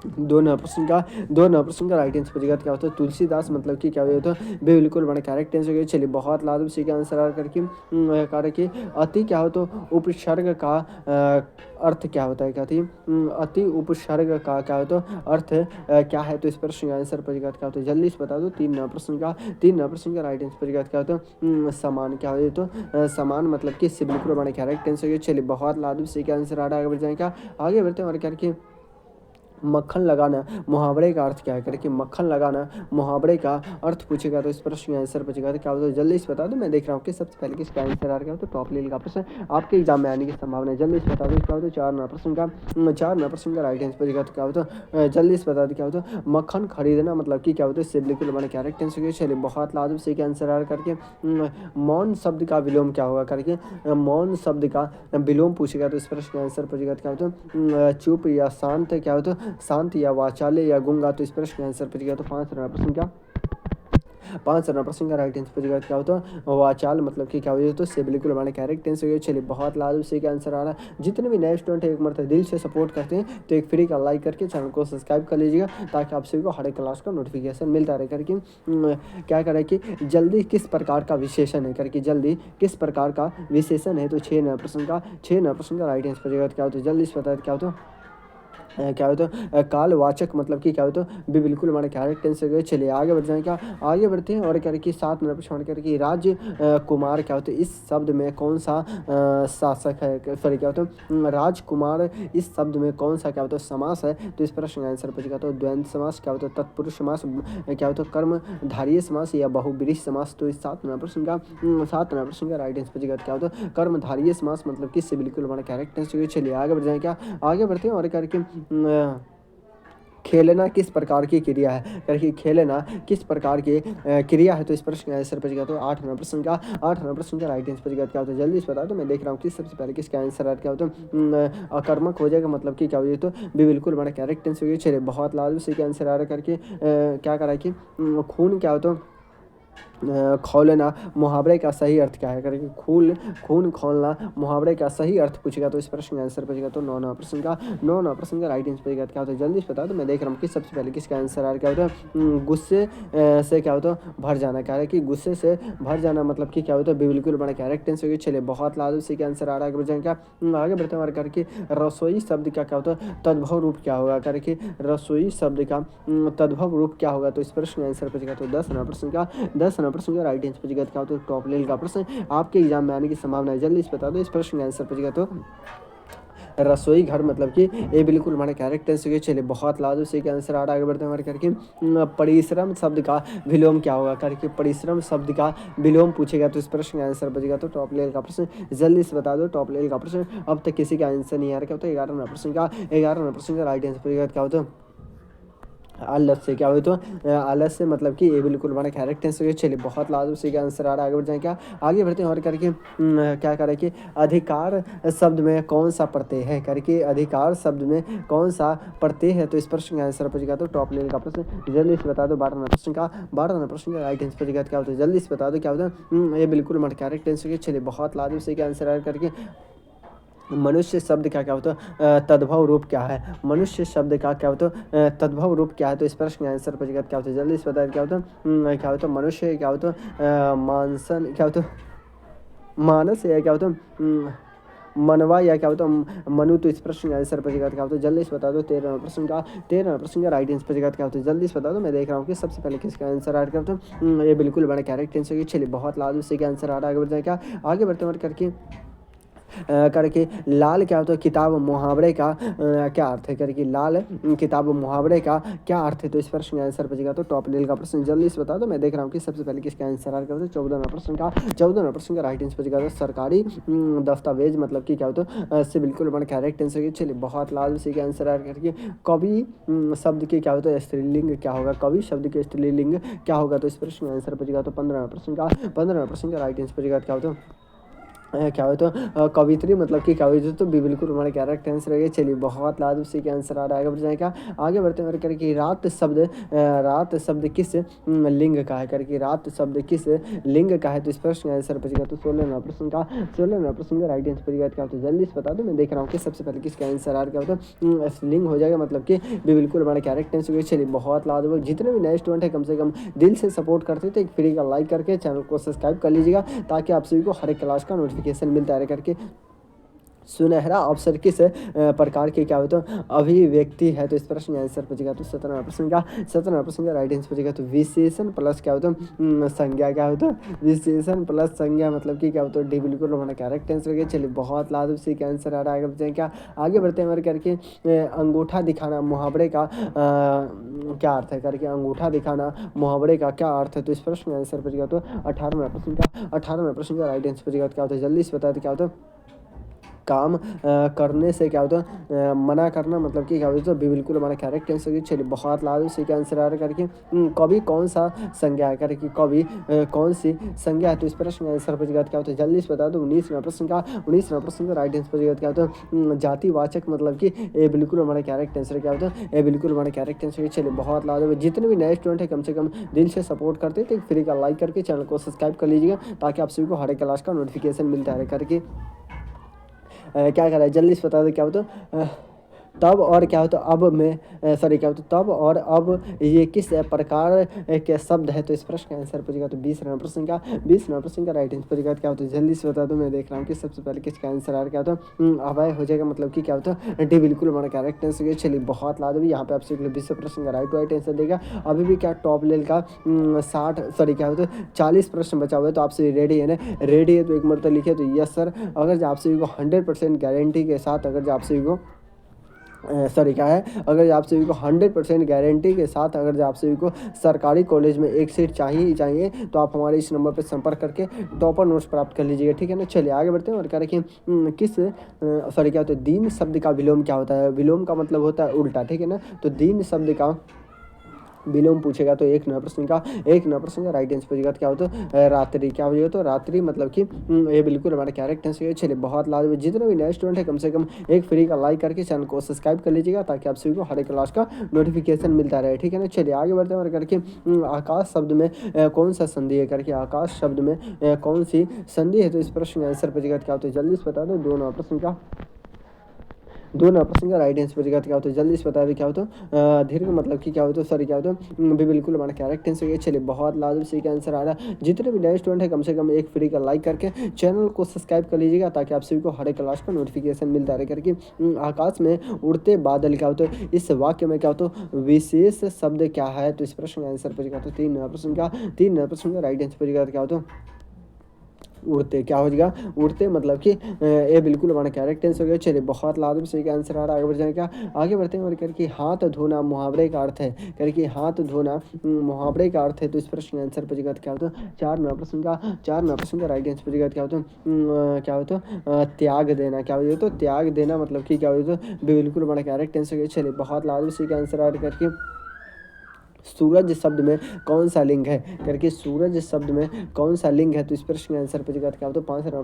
[SPEAKER 1] दो नंबर प्रश्न का राइट आंसर बचेगा क्या होता है तुलसीदास मतलब कि क्या होता है बिल्कुल बड़ा कैरेक्ट आंसर हो गया। चलिए बहुत लाजमी सी का आंसर आ करके कार्य कि अति क्या हो तो उपसर्ग का अर्थ क्या होता है क्या थी अति उपसर्ग का क्या होता है अर्थ क्या है। तो इस प्रश्न का आंसर बचेगा क्या होता है जल्दी से बता दो। 3 प्रश्न का राइट आंसर बचेगा क्या होता है समान क्या होता है तो समान मतलब कि इससे बिल्कुल बड़ा कैरेक्ट आंसर हो गया। चलिए बहुत लाजमी सी का आंसर आ रहा है। आगे बढ़ जाएगा आगे बढ़ते हैं और करके मक्खन लगाना मुहावरे का अर्थ क्या है करके मक्खन लगाना मुहावरे का अर्थ पूछेगा। तो इस प्रश्न का आंसर पूछेगा तो क्या होता है जल्दी से बता दो। मैं देख रहा हूँ कि सबसे पहले किसका आंसर आ रहा है तो टॉप लेवल का प्रश्न आपके एग्जाम में आने की संभावना है। जल्दी से बता दो क्या होता है 4 प्रश्न का राइट आंसर पूछेगा तो क्या होता है जल्दी से बता दो क्या होता है मक्खन खरीदना मतलब कि क्या होता है इससे बिल्कुल हमारे कैरेक्ट आंसर। चलिए बहुत लाजमी सही का आंसर आ रहा करके मौन शब्द का विलोम क्या होगा करके मौन शब्द का विलोम पूछेगा। तो इस प्रश्न का आंसर पूछेगा क्या होता है चुप या शांत क्या होता है शांत या वाचाल्य या गूंगा। तो इस प्रश्न का आंसर पूछेगा तो 5 प्रश्न का राइट आंसर पूछेगा क्या होता है वाचाल मतलब कि क्या हो तो से बिल्कुल हमारे कैरेक्ट आंसर हो गया। चलिए बहुत लाजमी सही का आंसर आ रहा है। जितने भी नए स्टूडेंट एक मरतबा दिल से सपोर्ट करते हैं तो एक फ्री का लाइक करके चैनल को सब्सक्राइब कर लीजिएगा ताकि आप सभी को हर एक क्लास का नोटिफिकेशन मिलता रहे करके क्या करें कि जल्दी किस प्रकार का विशेषण है करके जल्दी किस प्रकार का विशेषण है। तो 6 प्रश्न का राइट आंसर पूछेगा क्या होता है जल्दी से बताया क्या होता है क्या होता है कालवाचक मतलब कि क्या होता है भी बिल्कुल हमारे कैरेक्ट आंसर गए। चलिए आगे बढ़ जाए क्या आगे बढ़ते हैं और करके 7 करके राज कुमार क्या होता है इस शब्द में कौन सा शासक है सॉरी क्या होता है राजकुमार इस शब्द में कौन सा क्या होता है समास है। तो इस प्रश्न का आंसर पूछेगा तो द्वंद्व समास क्या होता है तत्पुरुष समास क्या होता है कर्मधारीय समास या बहुब्रीहि समास। तो इस 7 प्रश्न का राइट आंसर पूछेगा क्या होता है कर्मधारीय समास मतलब कि इससे बिल्कुल हमारा कैरेक्ट आंसर। चलिए आगे बढ़ जाए क्या आगे बढ़ते हैं और करके खेलना किस प्रकार की क्रिया है करके खेलना किस प्रकार की क्रिया है। तो इस प्रश्न का आंसर बचेगा तो 8 प्रश्न का राइट आंसर बचेगा क्या होता है जल्दी से बता दो। मैं देख रहा हूँ कि सबसे पहले किसका आंसर क्या होता है अकर्मक हो जाएगा मतलब कि क्या हो जाए तो भी बिल्कुल बड़ा कैरेक्ट आंसर हो गया। चलिए बहुत लाजमी सही का आंसर आ रहा करके क्या करा कि खून क्या होता है खौलना मुहावरे का सही अर्थ क्या है करके खून खोलना मुहावरे का सही अर्थ पूछेगा तो इस प्रश्न का आंसर पूछेगा तो नौ प्रश्न का राइट आंसर पूछेगा क्या होता है जल्दी से बता दो। मैं देख रहा हूँ कि सबसे पहले किसका आंसर आ रहा है क्या होता है गुस्से से क्या होता है भर जाना। क्या है कि गुस्से से भर जाना मतलब कि क्या होता है बिल्कुल बड़ा कैरेक्ट टेंस होगी। चलिए बहुत लाजो से क्या आंसर आ रहा है आगे बढ़ क्या आगे बढ़ते हमारे करके रसोई शब्द का क्या होता है तद्भव रूप क्या होगा करके रसोई शब्द का तद्भव रूप क्या होगा तो इस प्रश्न का आंसर पूछेगा तो 10 नंबर प्रश्न का राइट आंसर पूछेगा क्या होता है टॉप लेवल का प्रश्न आपके एग्जाम में आने की संभावना है। जल्दी से बता दो इस प्रश्न का आंसर पूछेगा तो रसोई घर मतलब कि ये बिल्कुल हमारे कैरेक्टर से चलिए बहुत लाजो से क्या आंसर आ रहा है आगे बढ़ते हैं हमारे करके परिश्रम शब्द का विलोम क्या होगा करके परिश्रम शब्द का विलोम पूछेगा तो इस प्रश्न का आंसर बचेगा तो टॉप लेवल का प्रश्न जल्दी से बता दो टॉप लेवल का प्रश्न अब तक किसी का आंसर नहीं आ रहा क्या होता है 11 प्रश्न का राइट आंसर पूछेगा क्या होता है आलस से क्या हुई तो आलस से मतलब कि ये बिल्कुल हमारा कैरेक्टर से चलिए बहुत लाजो से क्या आंसर आ रहा है आगे बढ़ जाए क्या आगे बढ़ते हैं और करके क्या करें कि अधिकार शब्द में कौन सा प्रत्यय है करके अधिकार शब्द में कौन सा प्रत्यय है तो इस प्रश्न का आंसर पूछेगा तो टॉप लेवल का प्रश्न जल्दी से बता दो 12 प्रश्न का राइट आंसर पूछेगा क्या होता है जल्दी से बता दो क्या होता है ये बिल्कुल हमारा कैरेक्टर से चलिए बहुत लाजो से क्या आंसर आ करके मनुष्य शब्द का क्या होता है तद्भव रूप क्या है मनुष्य शब्द का क्या होता है तद्भव रूप क्या है तो इस प्रश्न का आंसर पूछेगा क्या होता है जल्दी से बताया क्या होता है मनुष्य क्या होता है मानसन क्या होता है मानस या क्या होता है मनवा या क्या होता है मनु तो इस प्रश्न का आंसर पूछेगा क्या होता है जल्दी से बता दो 13 प्रश्न का राइट आंसर पूछेगा क्या होता है जल्दी से बता दो। मैं देख रहा हूँ कि सबसे पहले किसका आंसर आ रहा है ये बिल्कुल बड़ा कैरेक्टर आंसर चलिए बहुत लाजो से क्या आंसर आ रहा है आगे बढ़ जाए क्या आगे बढ़ते करके करके लाल क्या होता है किताब मुहावरे का क्या अर्थ है करके लाल किताब मुहावरे का क्या अर्थ है तो इस प्रश्न का आंसर बचेगा तो टॉप लेवल का प्रश्न जल्दी से बता दो। मैं देख रहा हूँ कि सबसे पहले किसका आंसर आ रहा है 14 प्रश्न का राइट आंसर बचेगा तो सरकारी दस्तावेज मतलब कि क्या होता है इससे बिल्कुल बड़ा कैरेक्ट आंसर है। चलिए बहुत लाल से क्या आंसर आ करके कवि शब्द के क्या होता है स्त्रीलिंग क्या होगा कवि शब्द के स्त्रीलिंग क्या होगा तो इस प्रश्न का आंसर बचेगा तो 15 प्रश्न का राइट आंसर बचेगा क्या होता है क्या हो तो कवित्री मतलब कि कवित्री तो बिल्कुल हमारे कैरेक्टर आंसर है। चलिए बहुत लाजवाब से क्या आंसर आ रहा है आगे बढ़ जाएगा आगे बढ़ते हुए करके रात शब्द किस लिंग का है करके रात शब्द किस लिंग का है तो इस प्रश्न का आंसर बचेगा तो 16 प्रश्न का राइट आंसर बचेगा क्या होता है जल्दी से बता दो। मैं देख रहा हूँ कि सबसे पहले किसका आंसर आ रहा क्या होता है लिंग हो जाएगा मतलब कि बिल्कुल हमारे कैरेक्टर आंसर। चलिए बहुत लाजवाब जितने भी नए स्टूडेंट है कम से कम दिल से सपोर्ट करते थे एक फ्री का लाइक करके चैनल को सब्सक्राइब कर लीजिएगा ताकि आप सभी को हर एक क्लास का नोटिफिकेशन मिलता रहे करके सुनहरा अवसर किस प्रकार की क्या होता है अभिव्यक्ति है तो इस प्रश्न का आंसर पूछेगा तो 17 प्रश्न का राइट आंसर पूछेगा तो विशेषण प्लस क्या होता है संज्ञा क्या होता है विशेषण प्लस संज्ञा मतलब कि क्या होता है डी बिल्कुल हमारा कैरेक्ट आंसर गया। चलिए बहुत लाजवाब से क्या आंसर आ रहा है आगे बताएं क्या आगे बढ़ते हैं हमारे करके अंगूठा दिखाना मुहावरे का क्या अर्थ है करके अंगूठा दिखाना मुहावरे का क्या अर्थ है तो इस प्रश्न का आंसर पूछेगा तो 18वें प्रश्न का राइट आंसर पूछेगा क्या होता है जल्दी से बता दो क्या होता है काम करने से क्या होता है मना करना मतलब कि क्या होता है बिल्कुल हमारा कैरेक्ट आंसर। चलिए बहुत लाजवाब से क्या आंसर आ रहा है करके कवि कौन सा संज्ञा है करके कवि कौन सी संज्ञा है तो इस प्रश्न का आंसर पूछेगा क्या होता है जल्दी से बता दो 19वें प्रश्न का राइट आंसर पूछेगा क्या होता है जातिवाचक मतलब कि ये बिल्कुल हमारा कैरेक्ट आंसर क्या होता है ये बिल्कुल हमारा कैरेक्ट आंसर। चलिए बहुत लाजवाब जितने भी नए स्टूडेंट है कम से कम दिल से सपोर्ट करते तो फ्री का लाइक करके चैनल को सब्सक्राइब कर लीजिएगा ताकि आप सभी को हर एक क्लास का नोटिफिकेशन मिलता रहे करके क्या करा है जल्दी से बता दो क्या होता तब और क्या होता अब में सॉरी क्या होता तब और अब ये किस प्रकार के शब्द है तो इस प्रश्न का आंसर पूछेगा तो 20 नंबर प्रश्न का राइट आंसर पूछेगा क्या होता है जल्दी से बता दो। मैं देख रहा हूँ कि सबसे पहले किसका आंसर आ रहा क्या होता अभय हो जाएगा मतलब कि क्या होता है डी बिल्कुल हमारा कैरेक्ट आंसर। चलिए बहुत लाजवाब यहाँ पे आपसे 20 प्रश्न का राइट आंसर देगा अभी भी क्या टॉप लेवल का 40 प्रश्न बचा हुआ है तो आपसे रेडी है ना रेडी है तो एक मरतबा लिखे तो यस सर अगर आप सभी को 100% गारंटी के साथ अगर आप सभी को सॉरी क्या है अगर आप सभी को 100% गारंटी के साथ अगर आप सभी को सरकारी कॉलेज में एक सीट चाहिए तो आप हमारे इस नंबर पर संपर्क करके टॉपर नोट्स प्राप्त कर लीजिएगा ठीक है ना। चलिए आगे बढ़ते हैं और क्या रखें किस सॉरी क्या होता है दीन शब्द का विलोम क्या होता है विलोम का मतलब होता है उल्टा ठीक है ना। तो दीन शब्द का विलोम पूछेगा तो एक नपुंसक का राइट आंसर बचेगा। तो क्या होता है रात्रि, क्या हो जाएगा तो रात्रि मतलब कि ये बिल्कुल हमारा करेक्ट आंसर है। चलिए बहुत लाजवाब, जितने भी नए स्टूडेंट है कम से कम एक फ्री का लाइक करके चैनल को सब्सक्राइब कर लीजिएगा ताकि आप सभी को हर एक क्लास का नोटिफिकेशन मिलता रहे, ठीक है ना। चलिए आगे बढ़ते हैं और करके आकाश शब्द में कौन सा संधि है करके, आकाश शब्द में कौन सी संधि है। तो इस प्रश्न का आंसर बचेगा क्या होता है जल्दी से बता दो। दो नंबर प्रश्न का राइट आंसर बचेगा। क्या होता है जल्दी से बता दें क्या होता है दीर्घ मतलब कि क्या होता है, सॉरी क्या होता है भी बिल्कुल हमारा करेक्ट आंसर है। चलिए बहुत लाजवाब सी का आंसर आ रहा है। जितने भी नए स्टूडेंट है कम से कम एक फ्री का लाइक करके चैनल को सब्सक्राइब कर लीजिएगा ताकि आप सभी को हर एक क्लास का नोटिफिकेशन मिलता रहे करके। आकाश में उड़ते बादल क्या होता है, इस वाक्य में क्या होता है विशेष शब्द क्या है। तो इस प्रश्न का आंसर बचेगा तो तीन नंबर प्रश्न का राइट आंसर बचेगा। क्या होता है उड़ते, क्या हो जाएगा उड़ते मतलब कि ये बिल्कुल हमारा कैरेक्ट आंसर हो गया। चलिए बहुत लाजवाब सही का आंसर आ रहा है। आगे बढ़ जाए क्या, आगे बढ़ते हैं और करके हाथ धोना मुहावरे का अर्थ है करके, हाथ धोना मुहावरे का अर्थ है। तो इस प्रश्न का आंसर बचेगा क्या होता है चार नंबर प्रश्न का राइट आंसर बचेगा। क्या होता है क्या होता है त्याग देना, क्या हो तो त्याग देना मतलब कि क्या हो तो बिल्कुल हमारा कैरेक्ट आंसर हो गया। चलिए बहुत लाजवाब सही का आंसर आ रहा करके सूरज शब्द में कौन सा लिंग है करके, सूरज शब्द में कौन सा लिंग है। तो इस प्रश्न का आंसर बचेगा क्या होता है पाँच नंबर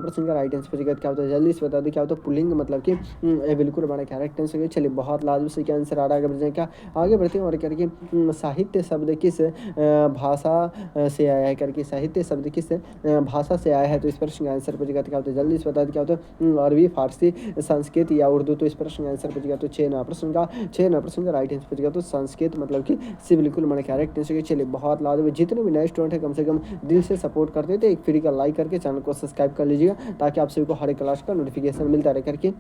[SPEAKER 1] प्रश्न का राइट आंसर बचेगा। क्या होता है जल्दी से बता दें क्या होता है पुल्लिंग मतलब कि ये बिल्कुल हमारा करेक्ट आंसर है। चलिए बहुत लाजवाब से क्या आंसर आ रहा है। आगे बढ़ क्या, आगे बढ़ते हैं और करके साहित्य शब्द किस भाषा से आया है करके, साहित्य शब्द किस भाषा से आया है। तो इस प्रश्न का आंसर बचेगा क्या होता है जल्दी से बता दें क्या होता है अरबी, फारसी, संस्कृत या उर्दू। तो इस प्रश्न का आंसर बचेगा तो छः नंबर प्रश्न का राइट आंसर बचेगा तो संस्कृत मतलब कि से बिल्कुल हमारे कैरेक्ट आंसर के। चलिए बहुत लाजवाब, जितने भी नए स्टूडेंट है कम से कम दिल से सपोर्ट करते थे एक फ्री का लाइक करके चैनल को सब्सक्राइब कर लीजिएगा ताकि आप सभी को हर एक क्लास का नोटिफिकेशन मिलता रहे करके।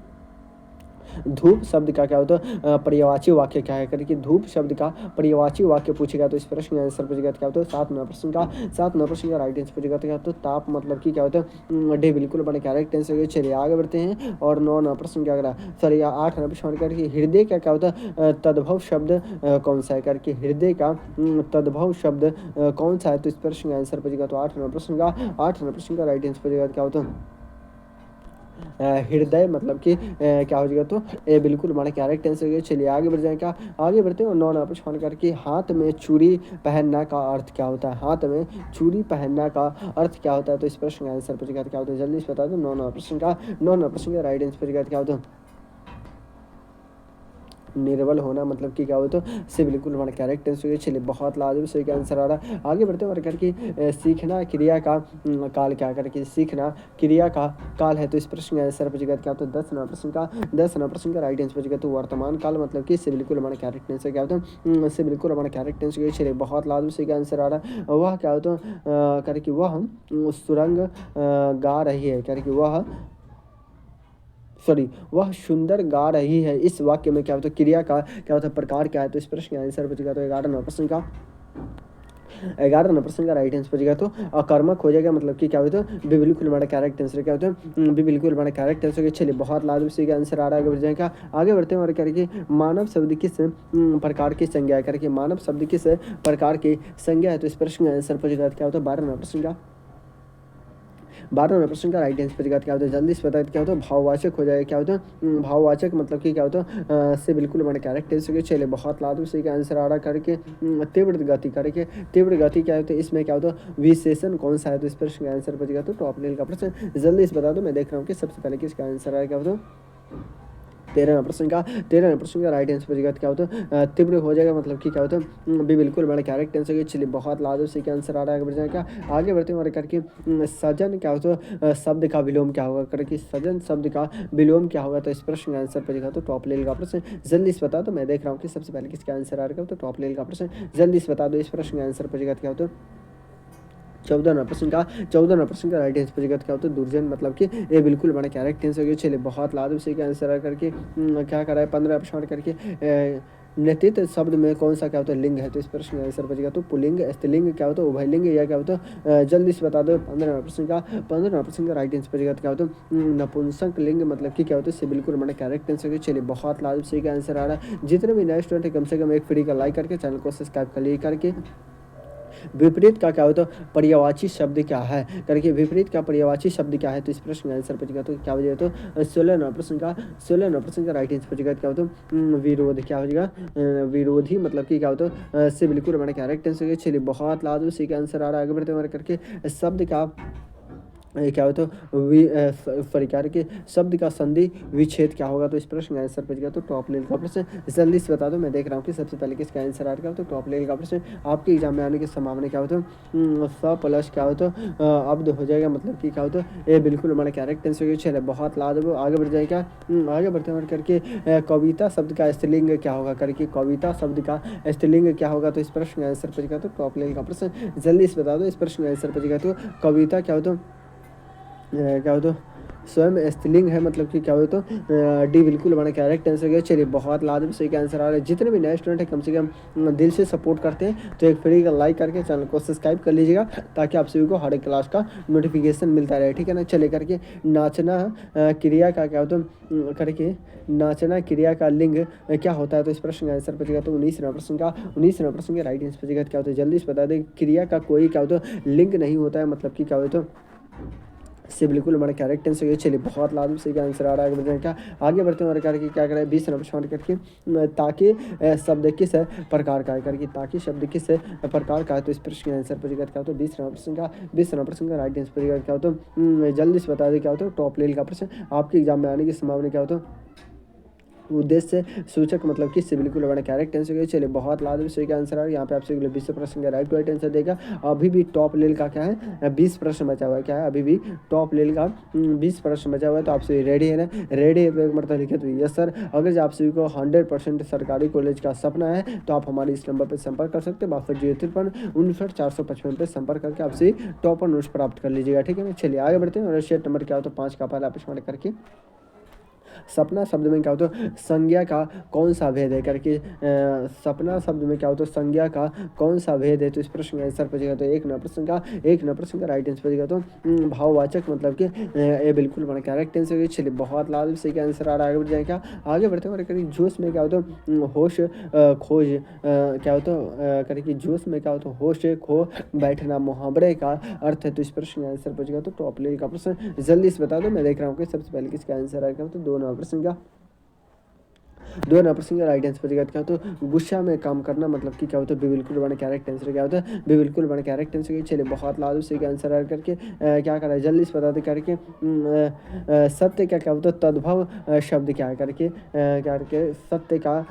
[SPEAKER 1] धूप शब्द का क्या होता है पर्यायवाची वाक्य क्या है करके, धूप शब्द का पर्यायवाची वाक्य पूछेगा तो इस प्रश्न का आंसर पूछेगा क्या होता है सात नंबर प्रश्न का राइट आंसर पूछेगा तो क्या होता है ताप मतलब कि क्या होता है डे, बिल्कुल बड़े करेक्ट आंसर। चलिए आगे बढ़ते हैं और 9 नंबर प्रश्न क्या करा, सॉरी 8 नंबर प्रश्न करके हृदय का क्या होता है तद्भव शब्द कौन सा है करके, हृदय का तद्भव शब्द कौन सा है। तो इस प्रश्न का आंसर पूछेगा तो 8 नंबर प्रश्न का राइट आंसर पूछेगा क्या होता है हृदय मतलब कि क्या हो जाएगा तो ये बिल्कुल हमारा करेक्ट आंसर है। चलिए आगे बढ़ जाए क्या, आगे बढ़ते हैं और 9 नंबर प्रश्न करके हाथ में चूड़ी पहनना का अर्थ क्या होता है, हाथ में चूड़ी पहनना का अर्थ क्या होता है। तो इस प्रश्न का आंसर पूछेगा क्या होता है जल्दी से बता दो। 9 नंबर प्रश्न का राइट आंसर पूछेगा क्या होता है निर्बल होना मतलब कि क्या हो तो से बिल्कुल हमारा कैरेक्ट आंसर है। चलिए बहुत लाजवाब सही का आंसर आ रहा है। आगे बढ़ते हैं और करके सीखना क्रिया का काल क्या करके, सीखना क्रिया का काल है। तो इस प्रश्न का आंसर बचेगा क्या होता है 10 नंबर प्रश्न का राइट आंसर बचेगा तो वर्तमान काल मतलब कि इससे बिल्कुल हमारा कैरेक्ट आंसर क्या होता है इससे बिल्कुल हमारा कैरेक्ट आंसर है। चलिए बहुत लाजवाब सही का आंसर आ रहा है। वह क्या होता है करके वह सुरंग गा रही है करके, वह सुंदर गा रही है। इस वाक्य में क्या होता है क्रिया का क्या होता है प्रकार क्या है। तो इस प्रश्न का आंसर बचेगा तो 11 नंबर प्रश्न का राइट आंसर बचेगा तो अकर्मक हो जाएगा मतलब कि क्या होता है बिल्कुल हमारा कैरेक्ट आंसर क्या होता है बिल्कुल हमारा कैरेक्ट आंसर। चलिए बहुत लाजवाब से आंसर आ रहा है। आगे बढ़ जाएगा, आगे बढ़ते हैं और करके मानव शब्द किस प्रकार की संज्ञा है करके, मानव शब्द किस प्रकार की संज्ञा है। तो इस प्रश्न का आंसर बचेगा क्या होता है 12 नंबर प्रश्न का राइट आंसर बचेगा क्या होता है जल्दी से बताए क्या होता है भाववाचक हो जाएगा। क्या होता है भाववाचक मतलब कि क्या होता है से बिल्कुल हमारे कैरेक्ट आंसर। चलिए बहुत लाजवाब सही का आंसर आ रहा करके तीव्र गति करके, तीव्र गति क्या होता है इसमें क्या होता है विशेषण कौन सा है। तो इस प्रश्न का आंसर बचेगा तो टॉप लेवल का प्रश्न जल्दी से बता दो। मैं देख रहा हूँ कि सबसे पहले किसका आंसर आया क्या होता है 13 नंबर प्रश्न का राइट आंसर बचेगा क्या होता है तीव्र हो जाएगा मतलब कि क्या होता है भी बिल्कुल बड़ा कैरेक्ट आंसर है। चलिए बहुत लाजवाब से क्या आंसर आ रहा है। आगे बढ़ जाएगा, आगे बढ़ते हैं और करके सजन क्या होता है शब्द का विलोम क्या होगा करके, सजन शब्द का विलोम क्या होगा। तो इस प्रश्न का आंसर बचेगा तो टॉप लेवल का प्रश्न जल्दी से बता दो। मैं देख रहा हूँ कि सबसे पहले किसका आंसर आ रहा है तो टॉप लेवल का प्रश्न जल्दी से बता दो। इस प्रश्न का आंसर बचेगा क्या होता है 14 नंबर प्रश्न का राइट आंसर बचेगा क्या होता है दुर्जन मतलब कि ये बिल्कुल बड़ा कैरेक्ट आंसर हो गया। चलिए बहुत लाजवाब से क्या आंसर आ करके क्या कर रहा है 15 प्रश्न करके नेतृत्व शब्द में कौन सा क्या होता है लिंग है। तो इस प्रश्न का आंसर बचेगा तो पुल्लिंग, स्त्रीलिंग क्या होता है उभयलिंग या क्या होता है जल्दी से बता दो। 15 प्रश्न का राइट आंसर बचेगा क्या होता है नपुंसक लिंग मतलब कि क्या होता है इससे बिल्कुल हमारा कैरेक्ट आंसर है। चलिए बहुत लाजवाब से का आंसर आ रहा है। जितने भी नए स्टूडेंट है कम से कम एक फ्री का लाइक करके चैनल को सब्सक्राइब कर लिए करके विपरीत का क्या होता है, पर्यायवाची शब्द क्या है करके, विपरीत का पर्यायवाची शब्द क्या है, तो इस प्रश्न का आंसर बचेगा तो क्या हो जाएगा, तो 16 नंबर प्रश्न का राइट आंसर बचेगा क्या होता है, विरोध क्या हो जाएगा, विरोधी मतलब कि क्या होता है, से बिल्कुल हमारा करेक्ट आंसर। चलिए बहुत लाजवाब, उसी का आंसर आ रहा है, आगे बढ़ते हमारे करके शब्द का क्या होता है, प्रकार के शब्द का संधि विच्छेद क्या होगा, तो इस प्रश्न का आंसर बचेगा तो टॉप लेवल का प्रश्न। जल्दी से बता दो, मैं देख रहा हूँ कि सबसे पहले किसका आंसर आ रहा है, तो टॉप लेवल का प्रश्न आपके एग्जाम में आने की संभावना क्या होता है, 100 प्लस क्या होता है अब्द हो जाएगा, मतलब कि क्या होता है, ये बिल्कुल हमारा करेक्ट आंसर चले बहुत लाजवाब। आगे बढ़ जाएगा, आगे बढ़ते हुए करके कविता शब्द का स्त्रीलिंग क्या होगा करके, कविता शब्द का स्त्रीलिंग क्या होगा, तो इस प्रश्न का आंसर बचेगा तो टॉप लेवल का प्रश्न। जल्दी से बता दो, इस प्रश्न का आंसर बचेगा तो कविता क्या होता है, क्या हो तो स्वयं स्त्रीलिंग है, मतलब कि क्या हो तो डी बिल्कुल हमारा करेक्ट आंसर गया। चलिए बहुत लाजवाब, सही का आंसर आ रहा है। जितने भी नए स्टूडेंट हैं कम से कम दिल से सपोर्ट करते हैं तो एक फ्री का लाइक करके चैनल को सब्सक्राइब कर लीजिएगा, ताकि आप सभी को हर एक क्लास का नोटिफिकेशन मिलता रहे, ठीक है ना। चले करके नाचना क्रिया का क्या होता है करके, नाचना क्रिया का लिंग क्या होता है, तो इस प्रश्न का आंसर बचेगा तो 19 प्रश्न का 19 प्रश्न के राइट आंसर बचेगा क्या होता है, जल्दी से बता दें। क्रिया का कोई क्या होता है लिंग नहीं होता है, मतलब कि क्या होता है से बिल्कुल हमारा करेक्ट आंसर। चलिए बहुत लाजवाब, सही का आंसर आ रहा है। आगे बढ़ने का, आगे बढ़ते हैं करके क्या करें, 20 नंबर सवाल करके ताकि शब्द किस प्रकार का है करके, ताकि शब्द किस प्रकार का है, तो इस प्रश्न का आंसर बचेगा क्या होता है 20 नंबर प्रश्न का 20 नंबर प्रश्न का राइट आंसर बचेगा क्या होता है, जल्दी से बता दें क्या होता है टॉप लेवल का प्रश्न आपके एग्जाम में आने की संभावना क्या होता है, उद्देश्य सूचक मतलब किससे बिल्कुल हमारा करेक्ट आंसर। चलिए बहुत लाजवाब, सही का आंसर है। यहाँ पे आपसे 20 प्रश्न का राइट आंसर देगा। अभी भी टॉप लेवल का क्या है 20 प्रश्न बचा हुआ है, क्या है अभी भी टॉप लेवल का 20 प्रश्न बचा हुआ है, तो आपसे रेडी है ना, रेडी है एक मतलब लिखे तो यस सर। अगर आप सभी को 100% सरकारी कॉलेज का सपना है तो आप हमारे इस नंबर पर संपर्क कर सकते हैं, 6253 पर संपर्क करके आपसे टॉपर नोट्स प्राप्त कर लीजिएगा, ठीक है ना। चलिए आगे बढ़ते हैं, और शेट नंबर क्या हो तो 5 का पहला प्रश्न करके, सपना शब्द में क्या होता है संज्ञा का कौन सा भेद है करके, सपना शब्द में क्या होता है संज्ञा का कौन सा भेद है, तो इस प्रश्न का आंसर बचेगा तो एक नंबर प्रश्न का राइट आंसर बचेगा तो भाववाचक मतलब कि ये बिल्कुल हमारा करेक्ट आंसर। चलिए बहुत लाजवाब, सही का आंसर आ रहा है। आगे बढ़ जाए क्या, आगे बढ़ते हैं करेंगे जोश में क्या होता है होश खोज क्या होता है करके, जोश में क्या होता है होश खो बैठना मुहावरे का अर्थ है, तो इस प्रश्न का आंसर बचेगा तो टॉप लेवल का प्रश्न। जल्दी से बता दो, मैं देख रहा हूँ कि सबसे पहले किसका आंसर आएगा, तो 2 नंबर प्रश्न का 2 नंबर प्रश्न का राइट आंसर बचेगा क्या होता है गुस्सा में काम करना, मतलब कि क्या होता है बिल्कुल बना कैरेक्ट आंसर क्या होता है बिल्कुल बना कैरेक्ट आंसर। चलिए बहुत लाजवाब, सही आंसर आ करके क्या करा है जल्दी से बता दे करके, सत्य क्या क्या होता है तद्भव शब्द क्या है करके, क्या करके सत्य का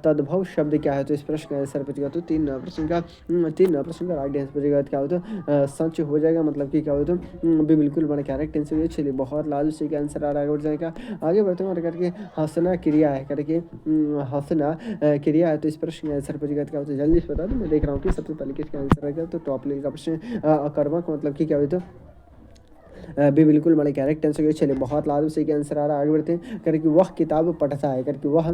[SPEAKER 1] तद्भव शब्द क्या है, तो इस प्रश्न का आंसर बचेगा तो 3 नंबर प्रश्न का 3 नंबर प्रश्न का राइट आंसर बचेगा क्या होता है सच हो जाएगा, मतलब कि क्या होता है बिल्कुल बना कैरेक्ट आंसर। चलिए बहुत लाजवाब, सही आंसर आ रहा है। आगे बढ़ जाएगा, आगे बढ़ते हैं करके हंसना क्रिया है करके, हंसना क्रिया है, तो इस प्रश्न का आंसर बचेगा क्या होता है जल्दी से बता दो, मैं देख रहा हूँ कि सबसे पहले किसका आंसर रहेगा, तो टॉप लेवल का प्रश्न अकर्मक मतलब कि क्या होता है भी बिल्कुल हमारे कैरेक्ट आंसर। चलिए बहुत लाजवाब, सही आंसर आ रहा है। आगे बढ़ते हैं करके वह किताब पढ़ता है करके, वह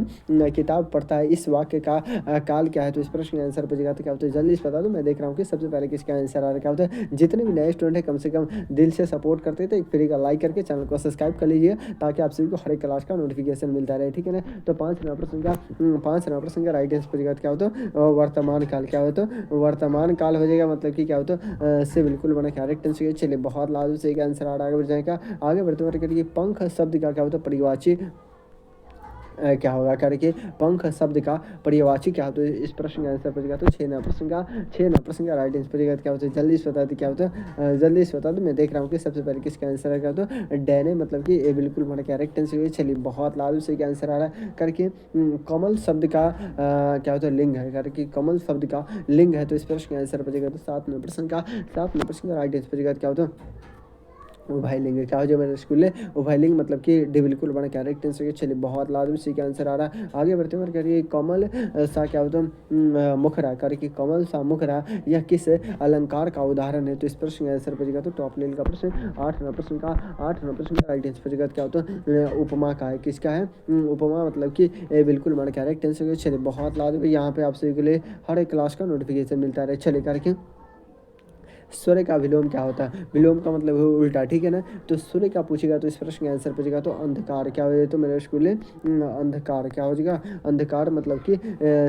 [SPEAKER 1] किताब पढ़ता है, इस वाक्य का काल क्या है, तो इस प्रश्न का आंसर बचेगा तो क्या होता है जल्दी से बता दो, मैं देख रहा हूँ कि सबसे पहले किसका आंसर आ रहा है। क्या होता है जितने भी नए स्टूडेंट हैं कम से कम दिल से सपोर्ट करते हैं तो एक फ्री का लाइक करके चैनल को सब्सक्राइब कर लीजिए, ताकि आप सभी को हर एक क्लास का नोटिफिकेशन मिलता रहे, ठीक है ना। तो 5 नंबर प्रश्न का राइट आंसर बचेगा क्या होता है वर्तमान काल, क्या होता है वर्तमान काल हो जाएगा, मतलब कि क्या होता है से बिल्कुल बना कैरेक्ट आंसर। चलिए बहुत लाजवाब, सही आंसर आ रहा है। आगे बढ़ जाएगा, आगे बढ़ते बढ़ते करिए पंख शब्द का क्या होता है पर्यायवाची क्या होगा करके, पंख शब्द का पर्यायवाची क्या होता है, इस प्रश्न का आंसर बचेगा तो 6 नंबर प्रश्न का राइट आंसर बचेगा क्या होता है जल्दी से बता दो क्या होता है जल्दी से बता दो, मैं देख रहा हूँ कि सबसे पहले किसका आंसर है क्या होता है डैने, मतलब कि ये बिल्कुल हमारा कैरेक्ट आंसर। चलिए बहुत लाजवाब, सही आंसर आ रहा है करके कमल शब्द का क्या होता है लिंग है करके, कमल शब्द का लिंग है, तो इस प्रश्न का आंसर बचेगा तो 7 नंबर प्रश्न का राइट आंसर बचेगा क्या होता है उभयलिंग, क्या हो जाए मेरे स्कूल में उभयलिंग मतलब कि डी बिल्कुल बड़ा कैरेक्ट आंसर। चलिए बहुत लाजवाब, सी का आंसर आ रहा है। आगे बढ़ते हुए करिए कमल सा क्या होता है मुखरा करके, कमल सा मुखरा यह किस अलंकार का उदाहरण है, तो इस प्रश्न का आंसर बचेगा तो टॉप लेवल का प्रश्न 8 नंबर प्रश्न का राइट आंसर बचेगा क्या होता है उपमा का है, किसका है उपमा मतलब कि बिल्कुल बड़ा कैरेक्ट आंसर। चलिए बहुत लाजवाब, यहाँ पे आप सभी के लिए हर एक क्लास का नोटिफिकेशन मिलता रहे। चलिए करके सूर्य का विलोम क्या होता है? विलोम का मतलब है उल्टा, ठीक है ना। तो सूर्य का पूछेगा तो इस प्रश्न का आंसर पूछेगा तो अंधकार। क्या हो जाए तो मेरे स्कूल अंधकार क्या हो जाएगा? अंधकार मतलब कि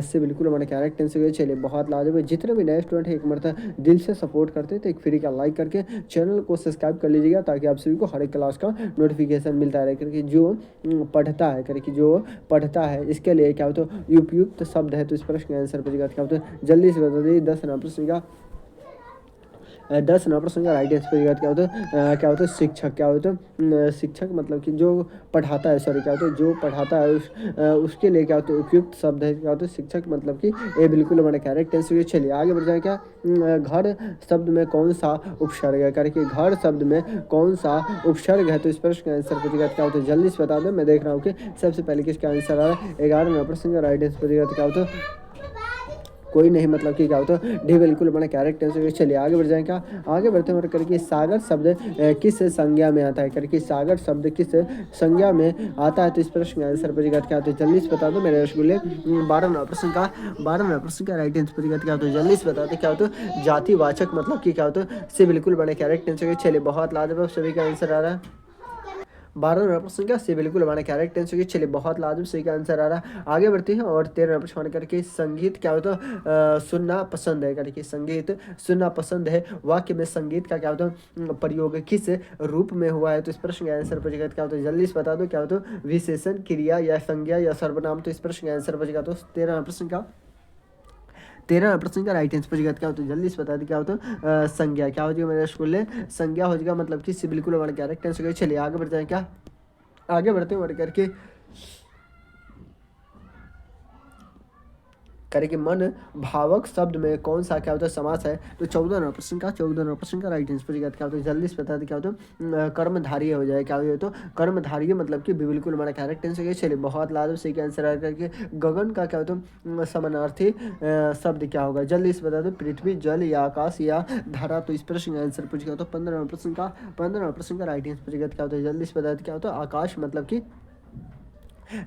[SPEAKER 1] से बिल्कुल हमारे करेक्ट आंसर है। चलिए बहुत लाजवाब है। जितने भी नए स्टूडेंट है एक मरतबा दिल से सपोर्ट करते हैं तो एक फ्री का लाइक करके चैनल को सब्सक्राइब कर लीजिएगा ताकि आप सभी को हर एक क्लास का नोटिफिकेशन मिलता रहे करके जो पढ़ता है करके जो पढ़ता है इसके लिए क्या होता है उपयुक्त शब्द है। तो इस प्रश्न का आंसर पूछेगा क्या होता है? जल्दी से बता दीजिए। 10 नंबर प्रश्न का 10 नंबर का राइट आंसर क्या होता है? क्या होता है? शिक्षक। क्या होता है? शिक्षक मतलब कि जो पढ़ाता है, सॉरी क्या होता है? जो पढ़ाता है उसके लिए क्या होता है उपयुक्त शब्द है। क्या होता है? शिक्षक मतलब कि ये बिल्कुल हमारा करेक्ट आंसर। चलिए आगे बढ़ जाए। क्या घर शब्द में कौन सा उपसर्ग है करके? घर शब्द में कौन सा उपसर्ग है? तो इस प्रश्न का आंसर पूछेगा क्या होता है? जल्दी से बता दो। मैं देख रहा हूँ कि सबसे पहले किसका आंसर आ रहा है। 11 नंबर का राइट आंसर पूछेगा क्या होता है? कोई नहीं मतलब कि क्या होता है डी बिल्कुल बड़ा कैरेक्टर आंसर। चलिए आगे बढ़ जाए। क्या आगे बढ़ते हैं करके सागर शब्द किस संज्ञा में आता है करके? सागर शब्द किस संज्ञा में आता है? तो इस प्रश्न का आंसर पूछेगा क्या होता है? जल्दी से बता दो मेरे रसगुल्ले। 12 नंबर का राइट आंसर पूछेगा क्या होता है? जल्दी से बता दो क्या होता है? जातिवाचक मतलब कि क्या होता है से बिल्कुल बड़े कैरेक्टर आंसर। चलिए बहुत लाजवाब सभी का आंसर आ रहा है। 12 नंबर प्रश्न से बिल्कुल हमारा कैरेक्ट टेंस होगी। चलिए बहुत लाजवाब सही का आंसर आ रहा है। आगे बढ़ते हैं और 13 नंबर प्रश्न करके संगीत क्या होता है सुनना पसंद है करके? संगीत सुनना पसंद है वाक्य में संगीत का क्या होता है प्रयोग किस रूप में हुआ है? तो इस प्रश्न का आंसर पूछेगा क्या होता है? जल्दी से बता दो क्या होता है? विशेषण, क्रिया या संज्ञा या सर्वनाम। तो इस प्रश्न का आंसर पूछेगा तो 13 प्रश्न का राइट आंसर पूछेगा क्या होता है? जल्दी से बता दी क्या होता है संज्ञा। क्या हो जाएगा मेरे स्कूल में? संज्ञा हो जाएगा मतलब कि बिल्कुल हमारा कैरेक्टर आंसर। चलिए आगे बढ़ जाए। क्या आगे बढ़ते बढ़ करके करके मन भावक शब्द में कौन सा क्या होता है समास है? तो 14 नंबर प्रश्न का राइट आंसर क्या होता है? जल्दी से बता दें क्या होता है कर्मधारी हो जाए। क्या हो जाए तो कर्मधारी मतलब कि बिल्कुल हमारा कैरेक्टर आंसर। चलिए बहुत लाजवाब सही का आंसर आ करके गगन का क्या होता है समानार्थी शब्द क्या होगा? जल्दी से बता दो। पृथ्वी, जल या आकाश या धारा। तो इस प्रश्न का आंसर पूछेगा तो 15 नंबर प्रश्न का राइट आंसर पूछेगा क्या होता है? जल्दी से बता दें क्या होता है आकाश मतलब कि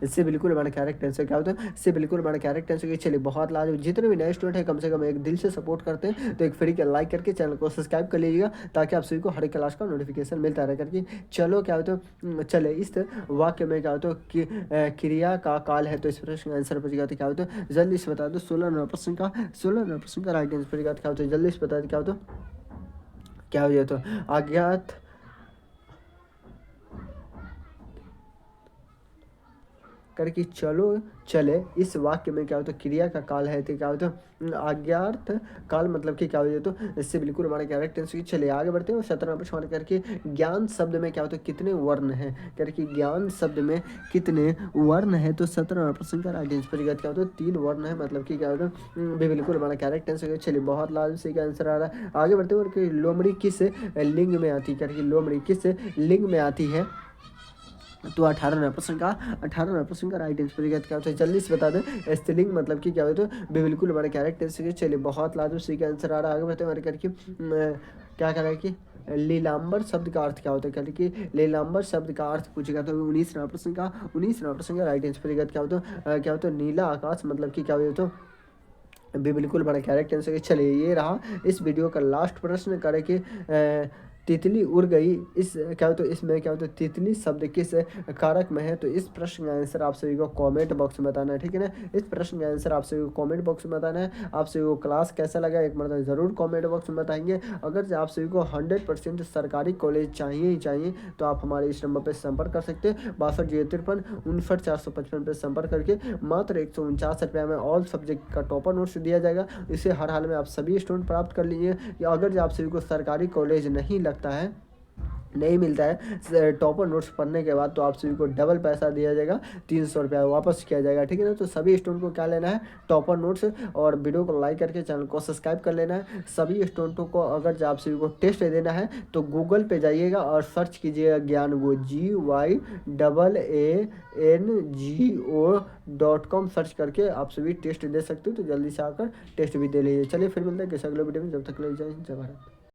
[SPEAKER 1] इससे बिल्कुल हमारा कैरेक्टर आंसर। क्या होता है इससे बिल्कुल हमारा कैरेक्टर आंसर। चलिए बहुत लाजवाब। जितने भी नए स्टूडेंट है कम से कम एक दिल से सपोर्ट करते हैं तो एक फ्री का लाइक करके चैनल को सब्सक्राइब कर लीजिएगा ताकि आप सभी को हर एक क्लास का नोटिफिकेशन मिलता रहे करके। चलो क्या होता है चले इस वाक्य में क्या होता है कि क्रिया का काल है। तो इस प्रश्न का आंसर पूछेगा तो क्या होता है? जल्दी से बता दो। 16 नंबर प्रश्न का राइट आंसर पूछेगा क्या होता है? जल्दी से बता दो क्या होता है? क्या हो जाए तो अज्ञात करके चलो चले इस वाक्य में क्या होता है क्रिया का काल है तो क्या होता है अज्ञात काल मतलब कि क्या हो जाए तो इससे बिल्कुल हमारे कैरेक्टर की। चले आगे बढ़ते हैं। 17 प्रश्न करके ज्ञान शब्द में क्या होता है कितने वर्ण है करके? ज्ञान शब्द में कितने वर्ण है? तो 17 प्रश्न का राइट आंसर क्या होता है 3 वर्ण है मतलब कि क्या होता है बिल्कुल हमारा कैरेक्टर। चलिए बहुत लाजवाब सही का आंसर आ रहा है। आगे बढ़ते हैं। लोमड़ी किस लिंग में आती है करके? लोमड़ी किस लिंग में आती है? तो 18 नंबर प्रश्न का राइट आंसर क्या होता है? जल्दी से बता दें। स्त्रीलिंग मतलब कि क्या होता है बिल्कुल हमारे कैरेक्टर से। चलिए बहुत लाजवाब सही का आंसर आ रहा है। आगे बढ़ते हमारे करके क्या कर रहा है कि लीलांबर शब्द का अर्थ क्या होता है करके? लीलांबर शब्द का अर्थ पूछेगा तो 19 नंबर प्रश्न का राइट आंसर क्या होता है? क्या होता है नीला आकाश मतलब कि क्या होता है भी बिल्कुल बड़ा कैरेक्टर आंसर। चलिए ये रहा इस वीडियो का लास्ट प्रश्न करे कि तितली उड़ गई इस क्या होता है इसमें क्या होता है तितली शब्द किस कारक में है? तो इस प्रश्न का आंसर आप सभी को कमेंट बॉक्स में बताना है, ठीक है ना। इस प्रश्न का आंसर आप सभी को कमेंट बॉक्स में बताना है। आप सभी को क्लास कैसा लगा एक मतलब ज़रूर कमेंट बॉक्स में बताएंगे। अगर आप सभी को 100% सरकारी कॉलेज चाहिए ही चाहिए तो आप हमारे इस नंबर पर संपर्क कर सकते हैं 62 053 59 455 पर संपर्क करके मात्र 149 रुपये में ऑल सब्जेक्ट का टॉपर नोट्स दिया जाएगा। इसे हर हाल में आप सभी स्टूडेंट प्राप्त कर लीजिए। या अगर आप सभी को सरकारी कॉलेज नहीं लगता है नहीं मिलता है टॉपर नोट्स पढ़ने के बाद तो आप सभी को डबल पैसा दिया जाएगा 300 रुपया वापस किया जाएगा, ठीक है ना। तो सभी स्टूडेंट को क्या लेना है टॉपर नोट्स और वीडियो को लाइक करके चैनल को सब्सक्राइब कर लेना है। सभी स्टूडेंटों को अगर आप सभी को टेस्ट देना है तो गूगल पे जाइएगा और सर्च कीजिएगा ज्ञानगो GYANGO.com सर्च करके आप सभी टेस्ट दे सकते हो। तो जल्दी से आकर टेस्ट भी दे लीजिए। चलिए फिर मिलते हैं किसी अगले वीडियो में। जब तक ले जाए जय भारत।